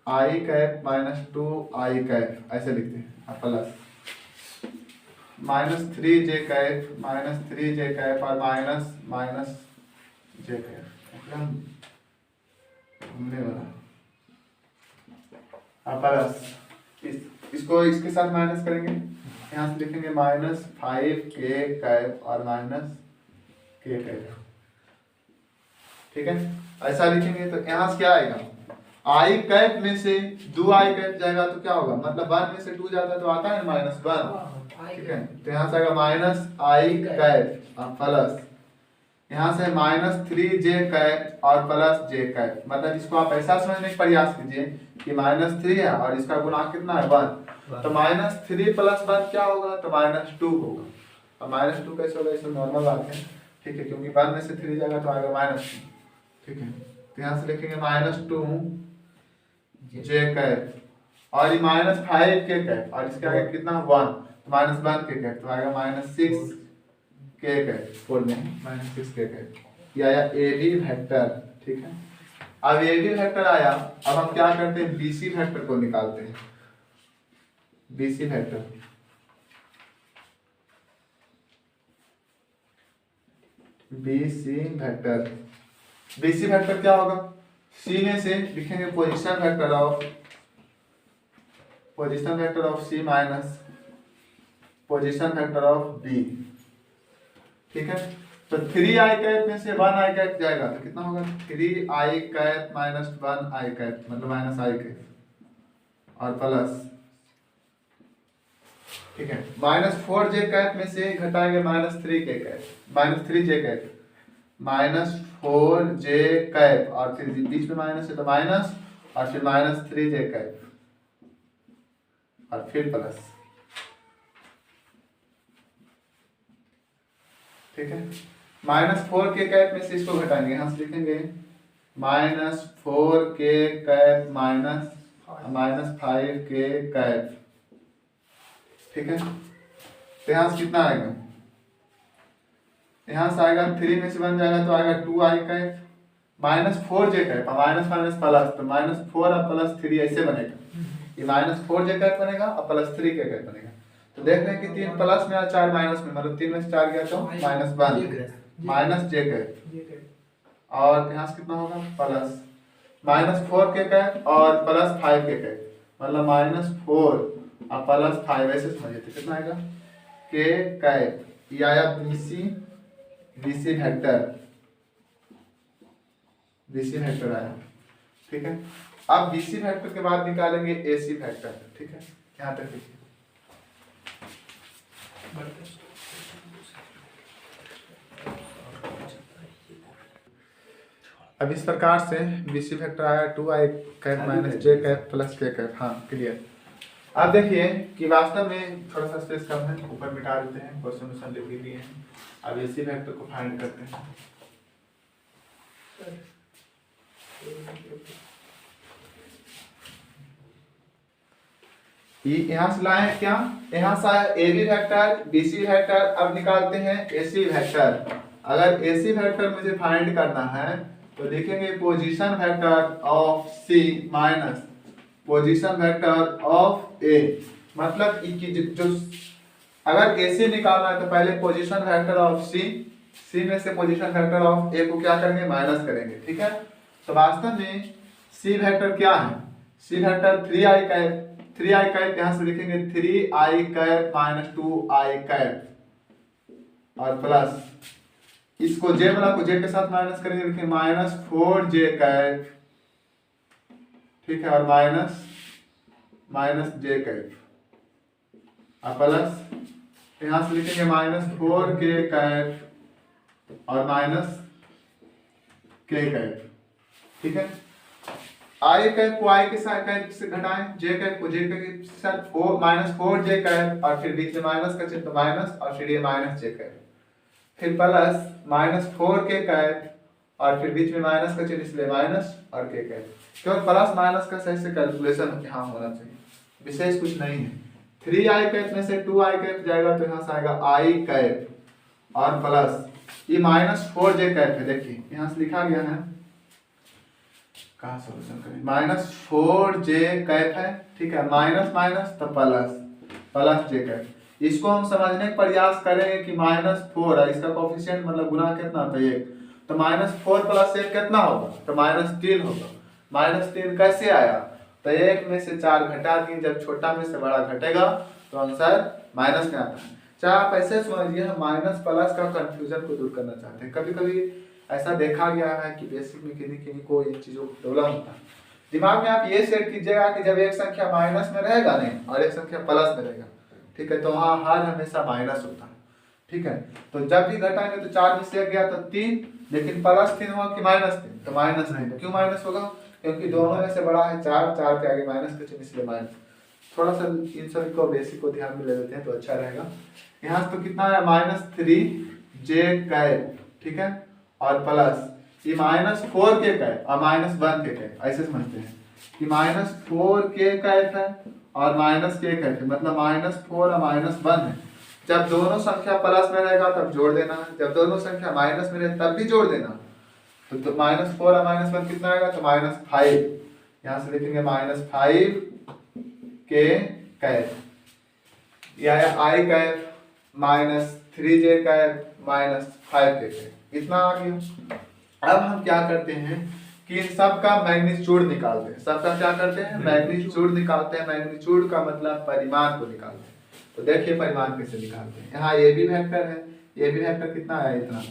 A: i cap minus 2i cap, ऐसे लिखते हैं, plus minus 3j cap minus 3j cap और माइनस माइनस j कैप घूमने वाला, प्लस इसको इसके साथ माइनस करेंगे, यहाँ से लिखेंगे माइनस 5k कैप और माइनस k कैप। ठीक है, ऐसा लिखेंगे तो यहाँ से क्या आएगा, i कैप में से 2i कैप जाएगा तो क्या होगा, मतलब 1 में से 2 जाता है तो आता है -1। ठीक है, तो यहाँ से आएगा माइनस i कैप और प्लस यहाँ से माइनस 3j कैप और प्लस j कैप। मतलब इसको आप ऐसा समझने का प्रयास कीजिए कि -3 है और इसका गुणा कितना है 1, तो -3 + 1 क्या होगा, तो -2 होगा। और -2 कैसे होगा, इसमें नॉर्मल बात है। ठीक है, क्योंकि 1 में से 3 जाएगा तो आएगा -2। ठीक है, तो यहाँ से लिखेंगे -2j कैप और ये -5k कैप और इसके आगे कितना 1, तो -1k कैप, तो आएगा -6k कैप, बोल दें -6k कैप। ये आया ए बी वेक्टर। ठीक है, अब ए बी वेक्टर आया, अब हम क्या करते हैं, बी सी वेक्टर को निकालते हैं। B C vector, B C vector, B C vector क्या होगा, सी में से लिखेंगे position vector of C minus position vector of B. ठीक है, तो 3i कैप में से 1i कैप जाएगा तो कितना होगा, 3i cap minus 1i cap, मतलब -i कैप और प्लस, ठीक है, -4j कैप में से घटाएंगे -3k cap, -3j cap, -4j cap और फिर बीच में माइनस है तो माइनस और फिर -3j कैप और फिर प्लस। ठीक है, -4k कैप में से इसको घटाएंगे, यहाँ से लिखेंगे -4k cap minus -5k cap. ठीक है, तो यहाँ से कितना आएगा, यहाँ से आएगा 3 में से 1 जाएगा तो आएगा 2i cap -4j cap, minus minus plus, तो -4 और +3 ऐसे बनेगा, ये -4j कैप बनेगा और +3k कैप बनेगा। तो देख रहे हैं कि 3 प्लस में और 4 माइनस में, मतलब 3 में से 4 गया तो -1 माइनस j कैप और यहाँ से कितना होगा प्लस -4k कैप और +5k कैप, मतलब -4 और प्लस 5 ऐसे समझिए तो कितना आएगा के कैप, ये आया बीसी वेक्टर आया, ठीक है। अब बीसी वेक्टर के बाद निकालेंगे एसी वेक्टर, ठीक है, यहाँ तक देखिए। अब इस प्रकार से बीसी वेक्टर आया 2i cap minus j cap plus k cap, हाँ क्लियर। अब देखिए कि वास्तव में थोड़ा सा स्पेस कम है, ऊपर मिटा देते हैं, क्वेश्चन लिख दिए हैं। अब एसी वेक्टर को फाइंड करते हैं। यहाँ से लाए क्या, यहाँ से आया A B vector, B C vector. अब निकालते हैं एसी वेक्टर। अगर एसी वेक्टर मुझे फाइंड करना है तो लिखेंगे position vector of C minus position vector of A. मतलब जो अगर एसी निकालना है तो पहले पोजीशन वेक्टर ऑफ सी में से पोजीशन वेक्टर ऑफ ए को क्या करेंगे, माइनस करेंगे, ठीक है। तो वास्तव में सी वेक्टर क्या है, C vector 3i cap, 3i cap यहां से लिखेंगे 3i cap minus 2i cap और प्लस इसको जे वाला को जे के साथ माइनस करेंगे, लिखेंगे माइनस 4j कैप, ठीक है, और माइनस j कैप और प्लस यहां से लिखेंगे माइनस 4k कैप और माइनस k कैप, ठीक है। आई कैप को आई के साथ कैप से घटाएं, जे कैप को जे के साथ माइनस 4j कैप और फिर बीच में माइनस का चिन्ह तो माइनस और फिर ये माइनस j कैप, फिर प्लस माइनस 4k कैप और फिर बीच में माइनस का चिन्ह इसलिए माइनस और k कैप। केवल प्लस माइनस का सही से कैलकुलेशन यहाँ होना चाहिए, विशेष कुछ नहीं है। 3i कैप में से 2i कैप जाएगा तो यहाँ से आएगा i कैप और प्लस ये माइनस 4j कैप है, देखिए यहाँ से लिखा गया है, कहाँ सॉल्यूशन करें, माइनस 4j कैप है, ठीक है, माइनस माइनस तो प्लस j कैप। इसको हम समझने का प्रयास करेंगे कि माइनस 4 है, इसका कोफिशिएंट मतलब गुना कितना होता है 1, तो माइनस 4 प्लस 1 कितना होगा, तो माइनस 3 होगा। माइनस 3 कैसे आया, तो 1 में से 4 घटा दिए, जब छोटा में से बड़ा घटेगा तो आंसर माइनस में आता है। चाहे आप ऐसे समझिए, हम माइनस प्लस का कंफ्यूजन को दूर करना चाहते हैं। कभी कभी ऐसा देखा गया है कि बेसिक में किन्हीं को इन चीजों को प्रॉब्लम होता है। दिमाग में आप ये सेट कीजिएगा कि जब एक संख्या माइनस में रहेगा नहीं और एक संख्या प्लस में रहेगा, ठीक है, तो वहाँ हर हमेशा माइनस होता है, ठीक है। तो जब भी घटाएंगे तो 4 में से 1 गया तो 3, लेकिन प्लस 3 हुआ कि माइनस 3, तो माइनस नहीं। क्यों माइनस होगा, क्योंकि दोनों में से बड़ा है 4, 4 के आगे माइनस का चिन्ह इसलिए माइनस। थोड़ा सा इन सभी को बेसिक को ध्यान में ले लेते हैं तो अच्छा रहेगा। यहाँ तो कितना है, माइनस 3j कैप, ठीक है, और प्लस ये माइनस 4k कैप और माइनस 1k कैप, ऐसे समझते हैं कि माइनस 4k कैप है और माइनस k कैप है, मतलब माइनस 4 और माइनस 1 है। जब दोनों संख्या प्लस में रहेगा तब जोड़ देना है, जब दोनों संख्या माइनस में रहे तब भी जोड़ देना। तो माइनस 4 और माइनस 1 कितना आएगा, तो माइनस 5। यहाँ से लिखेंगे माइनस 5k कैप, यह आया i cap minus 3j cap minus 5k cap, इतना आ गया। अब हम क्या करते हैं कि इन सब का मैग्नीट्यूड निकालते हैं। सबका क्या करते हैं, मैग्नीट्यूड निकालते हैं। मैग्नीट्यूड का मतलब परिमाण को निकालते हैं। तो देखिए परिमाण कैसे निकालते हैं। यहाँ ए बी वेक्टर है, ए बी वेक्टर कितना आया, इतना,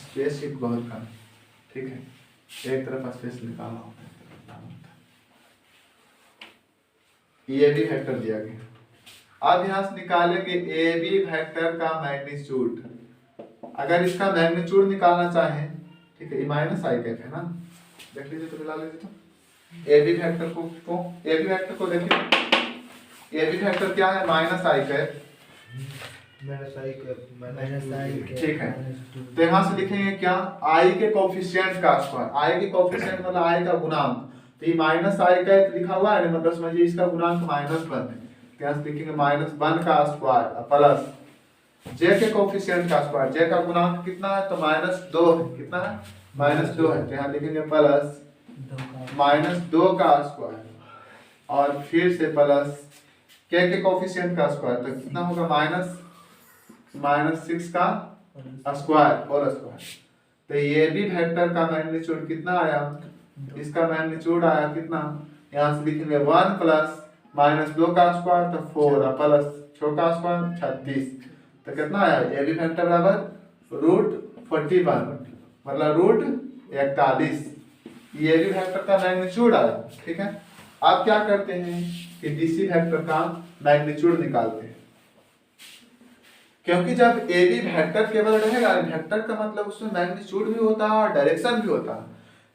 A: स्पेस बहुत कम, ठीक है, एक तरफ स्पेस निकालना होता है। ए बी वेक्टर दिया गया। अब यहाँ से निकालेंगे ए बी वेक्टर का मैग्नीट्यूड। अगर इसका मैग्नीट्यूड निकालना चाहें, ठीक है, ये माइनस आई कैप है ना, देख लीजिए तो मिला लीजिए। तो ए बी वेक्टर को देखिए, ए बी वेक्टर क्या है, माइनस आई कैप, ठीक है। तो यहाँ से लिखेंगे क्या, आई के कोफिशिएंट का स्क्वायर। आई के कोफिशिएंट मतलब आई का गुणांक, तो ये माइनस आई कैप लिखा हुआ है, मतलब समझिए इसका गुणांक माइनस 1 है। तो यहाँ से लिखेंगे माइनस 1 का स्क्वायर प्लस जे के कोफिशिएंट का स्क्वायर। जे का गुणांक कितना है, तो माइनस 2 है, कितना है, माइनस 2 है। तो यहाँ लिखेंगे प्लस माइनस 2 का स्क्वायर और फिर से प्लस के कोफिशिएंट का स्क्वायर, तो कितना होगा, माइनस 6 का स्क्वायर होल स्क्वायर। तो ये भी वेक्टर का मैग्नीट्यूड कितना आया, इसका मैग्नीट्यूड आया कितना, यहाँ से लिखेंगे 1 प्लस माइनस 2 का स्क्वायर तो 4 और प्लस 6 का स्क्वायर 36। तो कितना आया ए बी फैक्टर बराबर रूट 41 मतलब रूट 41। ये भी फैक्टर का मैग्नीट्यूड आया। ठीक है, आप क्या करते हैं कि डीसी फैक्टर का मैग्नीट्यूड निकालते हैं, क्योंकि जब ए बी वेक्टर केवल रहेगा, वेक्टर का मतलब उसमें मैग्नीट्यूड भी होता है और डायरेक्शन भी होता है।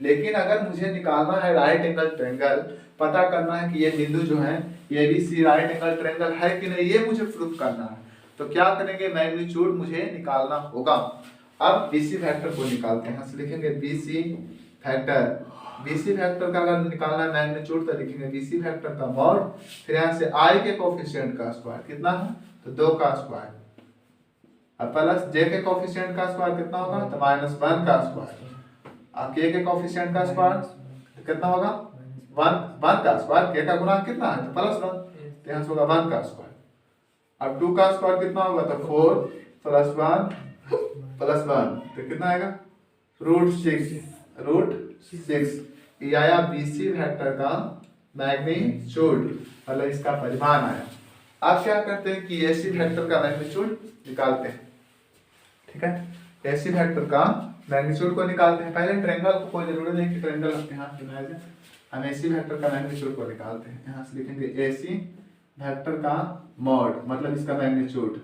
A: लेकिन अगर मुझे निकालना है राइट एंगल ट्रायंगल, पता करना है कि ये बिंदु जो है A B C right angle triangle है कि नहीं, ये मुझे प्रूफ करना है, तो क्या करेंगे मैग्नीट्यूड मुझे निकालना होगा। अब बीसी वेक्टर को निकालते हैं, लिखेंगे बीसी वेक्टर। बीसी वेक्टर का अगर निकालना है मैग्नीट्यूड तो लिखेंगे बीसी वेक्टर का मॉड, फिर यहाँ से आई के कोफिशिएंट का स्क्वायर कितना है तो 2 का स्क्वायर, अब प्लस जे के कोफिशिएंट का स्क्वायर कितना होगा तो -1 का स्क्वायर, अब के कोफिशिएंट का स्क्वायर कितना होगा 1 का स्क्वायर, के का गुणा कितना है तो +1, तो यहाँ से होगा 1 का स्क्वायर। अब 2 का स्क्वायर कितना होगा तो 4 + 1 + 1 तो कितना आएगा √6। ये आया बीसी वेक्टर का मैग्नीट्यूड, मतलब इसका परिमाण आया। आप क्या करते हैं कि एसी वेक्टर का मैग्नीट्यूड निकालते हैं। ठीक है, एसी वेक्टर का मैग्नीट्यूड को निकालते हैं। पहले ट्रायंगल को, कोई जरूरी नहीं कि ट्रायंगल आपके हाथ में बनाया जाए, हम एसी वेक्टर का मैग्नीट्यूड को निकालते हैं। यहाँ से लिखेंगे एसी वेक्टर का मॉड, मतलब इसका मैग्नीट्यूड।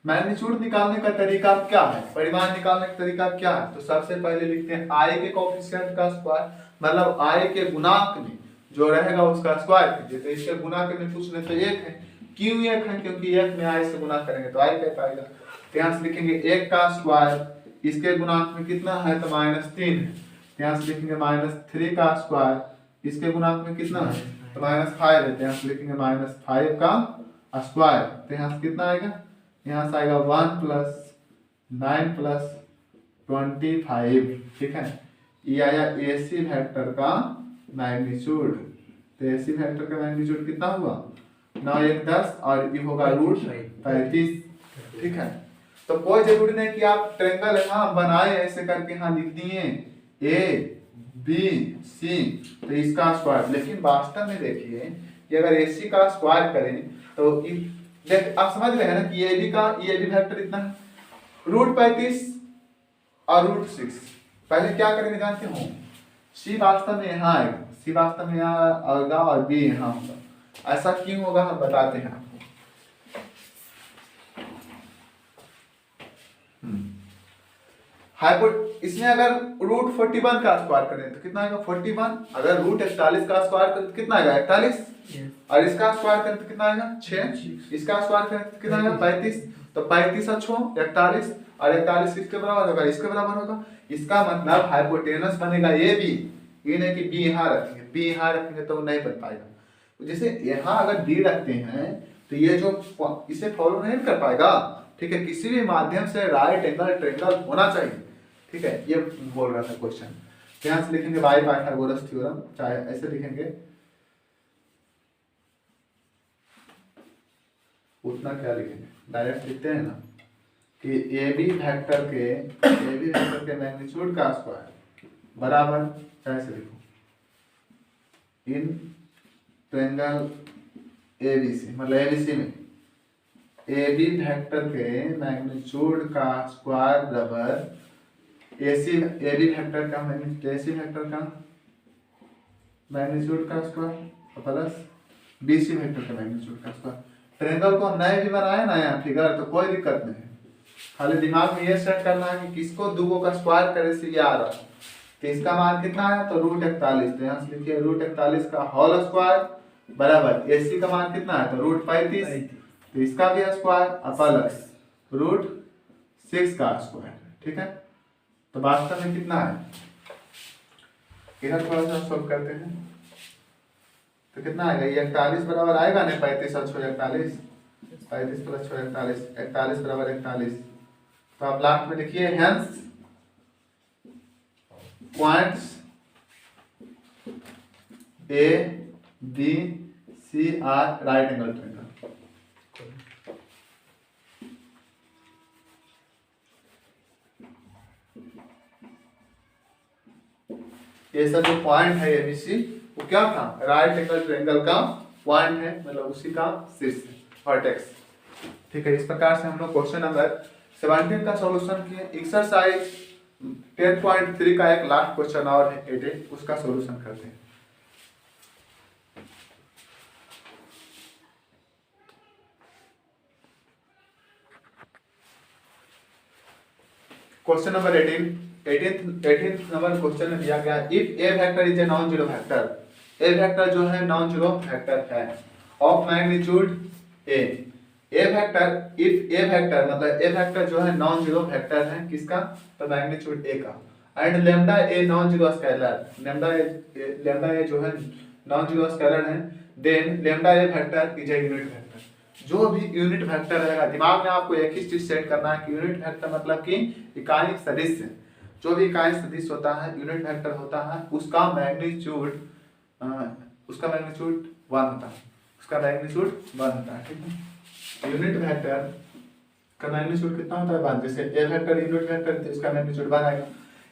A: मैग्नीट्यूड निकालने का तरीका क्या है, परिमाण निकालने का तरीका क्या है, तो सबसे पहले लिखते हैं आई के कोफिशिएंट का स्क्वायर, मतलब आई के गुणांक में जो रहेगा उसका स्क्वायर कीजिए। तो इसके गुणांक में पूछ रहे तो 1 है, क्यों 1 है, क्योंकि 1 में आई से गुना करेंगे तो आई कह पाएगा। तो यहाँ से लिखेंगे 1 का स्क्वायर, इसके गुणांक में कितना है तो -3 है, यहाँ से लिखेंगे -3 का स्क्वायर, इसके गुणांक में कितना है तो -5 है, तो यहाँ से लिखेंगे -5 का स्क्वायर, तो यहाँ से कितना आएगा, यहाँ से आएगा 1 + 9 + 25। ठीक है, ये आया एसी वेक्टर का मैग्नीट्यूड। तो एसी वेक्टर का मैग्नीट्यूड कितना हुआ 9 1 10 और ये होगा √35। ठीक है, तो कोई जरूरी नहीं कि आप ट्रायंगल यहाँ बनाए ऐसे करके यहाँ लिख दिए ए बी सी तो इसका स्क्वायर, लेकिन वास्तव में देखिए कि अगर एसी का स्क्वायर करें तो देख आप समझ रहे हैं ना कि ये बी वेक्टर इतना है √35 और √6। पहले क्या करेंगे जानते हो, सी वास्तव में यहाँ आएगा, सी वास्तव में यहाँ आएगा और बी यहाँ होगा। ऐसा क्यों होगा हम बताते हैं आपको। इसमें अगर √41 का स्क्वायर करें तो कितना आएगा 41, अगर √41 का स्क्वायर करें तो कितना आएगा 41, और इसका स्क्वायर करें तो कितना आएगा 6, इसका स्क्वायर करें तो कितना आएगा 35, तो 35 और 6 41, और 41 किसके बराबर होगा इसके बराबर होगा। इसका मतलब हाइपोटेनस बनेगा ए बी, ये नहीं कि बी यहाँ रखेंगे, बी यहाँ रखेंगे तो नहीं बन पाएगा। जैसे यहाँ अगर डी रखते हैं तो ये जो इसे फॉलो नहीं कर पाएगा। ठीक है, किसी भी माध्यम से राइट एंगल ट्रायंगल होना चाहिए। ठीक है, ये बोल रहा था क्वेश्चन। यहाँ से लिखेंगे बाय पाइथागोरस थ्योरम, चाहे ऐसे लिखेंगे, उतना क्या लिखेंगे डायरेक्ट लिखते हैं ना कि ए बी वेक्टर के मैग्नीट्यूड का स्क्वायर बराबर, कैसे लिखो, इन ट्रायंगल एबीसी, मतलब एबीसी में ए बी वेक्टर के मैग्नीट्यूड का स्क्वायर बराबर एसी ए बी वेक्टर का मैग्नीट्यूड का स्क्वायर प्लस बीसी वेक्टर का मैग्नीट्यूड का स्क्वायर। ट्रायंगल को नए भी बनाए ना यहाँ फिगर तो कोई दिक्कत नहीं है, खाली दिमाग में ये सेट करना है कि किसको दुगो का स्क्वायर करे से ये आ रहा है। तो इसका मान कितना है तो √41, तो यहाँ से लिखिए √41 का होल स्क्वायर बराबर एसी का मान कितना है तो √35, तो इसका भी स्क्वायर प्लस √6 का स्क्वायर। ठीक है, तो वास्तव में कितना है, इधर थोड़ा सा सॉल्व करते हैं तो कितना आएगा, ये 41 बराबर आएगा ना 35 और 6 41, 35 + 6 41, 41 बराबर 41। तो आप लास्ट में लिखिए hence points A B C are right angle triangle. ये सब जो पॉइंट है एबीसी वो क्या था, राइट एंगल ट्रायंगल का पॉइंट है, मतलब उसी का शीर्ष वर्टेक्स। ठीक है, इस प्रकार से हम लोग क्वेश्चन नंबर 17 का सॉल्यूशन किए। एक्सरसाइज 10.3 का एक लास्ट क्वेश्चन और है 18, उसका सॉल्यूशन करते हैं। क्वेश्चन नंबर 18 नंबर क्वेश्चन में दिया गया if A vector is A non zero vector, a vector जो है नॉन जीरो वेक्टर है of magnitude A, A vector if A vector मतलब ए वेक्टर जो है नॉन जीरो वेक्टर है किसका, तो मैग्नीट्यूड ए का, and lambda a non zero scalar, lambda a जो है नॉन जीरो स्केलर है, then lambda a vector is a unit vector. जो भी यूनिट वेक्टर रहेगा, दिमाग में आपको एक ही चीज सेट करना है कि यूनिट वेक्टर मतलब कि इकाई सदिश, जो भी इकाई सदिश होता है यूनिट वेक्टर होता है, उसका मैग्नीट्यूड 1 होता है, उसका मैग्नीट्यूड 1 होता है। ठीक है, यूनिट वेक्टर का मैग्नीट्यूड कितना होता है 1, जैसे ए वेक्टर यूनिट वेक्टर तो इसका मैग्नीट्यूड 1 आएगा।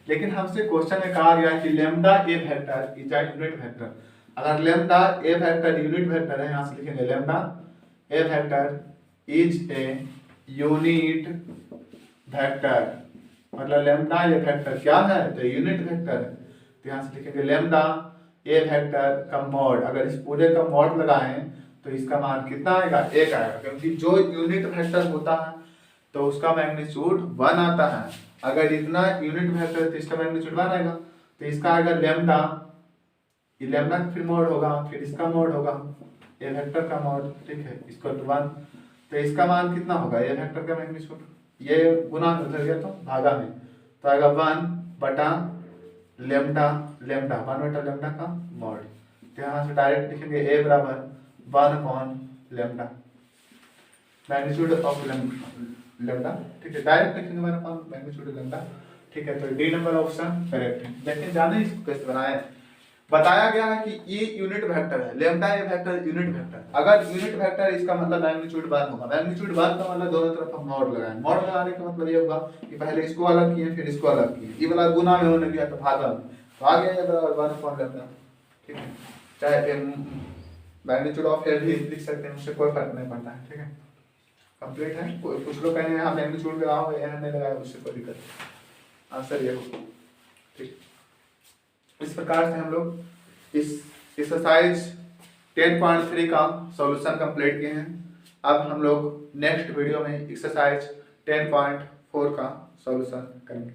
A: लेकिन हमसे क्वेश्चन में कहा गया कि lambda a vector is a unit vector, अगर lambda a vector unit vector है, यहां से लिखेंगे lambda a vector is a unit vector, मतलब लेम्डा ए वेक्टर क्या है, तो यूनिट वेक्टर है, तो यहां से लिखेंगे लेम्डा ए वेक्टर का मॉड, अगर इस पूरे का मॉड लगाएं तो इसका मान कितना आएगा, 1 आएगा, क्योंकि जो यूनिट वेक्टर होता है तो उसका मैग्नीट्यूड 1 आता है। अगर इतना यूनिट वेक्टर तो इसका मैग्नीट्यूड 1 आएगा, तो इसका आएगा लेम्डा, ये लेम्डा का फिर मॉड होगा, फिर इसका मॉड होगा, ए वेक्टर का मॉड, ठीक है, इक्वल टू 1, तो इसका मान कितना होगा, ए वेक्टर का मैग्नीट्यूड, ये गुना में उधर गया तो भागा में, तो आएगा 1 बटा लेम्डा, 1 बटा लेम्डा का मॉड, तो यहाँ से डायरेक्ट लिखेंगे ए बराबर 1 upon lambda, magnitude of lambda, ठीक है, डायरेक्ट लिखेंगे 1 अपॉन मैग्नीट्यूड लेम्डा। ठीक है, तो डी नंबर ऑप्शन करेक्ट है। लेकिन जाने इसको कैसे बनाए, बताया गया है कि ये यूनिट वेक्टर है, lambda a vector unit vector, अगर यूनिट वेक्टर इसका मतलब मैग्नीट्यूड 1 होगा, मैग्नीट्यूड 1 का मतलब दोनों तरफ हम मॉड लगाएं, मॉड लगाने का मतलब ये होगा कि पहले इसको अलग किए फिर इसको अलग किए, ये वाला गुना में होने गया तो भागा में, तो आ गया ये बराबर 1 अपॉन लेम्डा। ठीक है, चाहे मैग्नीट्यूड ऑफ ए भी लिख सकते हैं, उससे कोई फर्क नहीं पड़ता है। ठीक है, कंप्लीट है। कुछ लोग कहेंगे यहाँ मैग्नीट्यूड लगाओ, यहाँ नहीं लगाया, उससे कोई दिक्कत नहीं, आंसर ये होगा। ठीक, इस प्रकार से हम लोग इस एक्सरसाइज 10.3 का सॉल्यूशन कंप्लीट किए हैं। अब हम लोग नेक्स्ट वीडियो में एक्सरसाइज 10.4 का सॉल्यूशन करेंगे।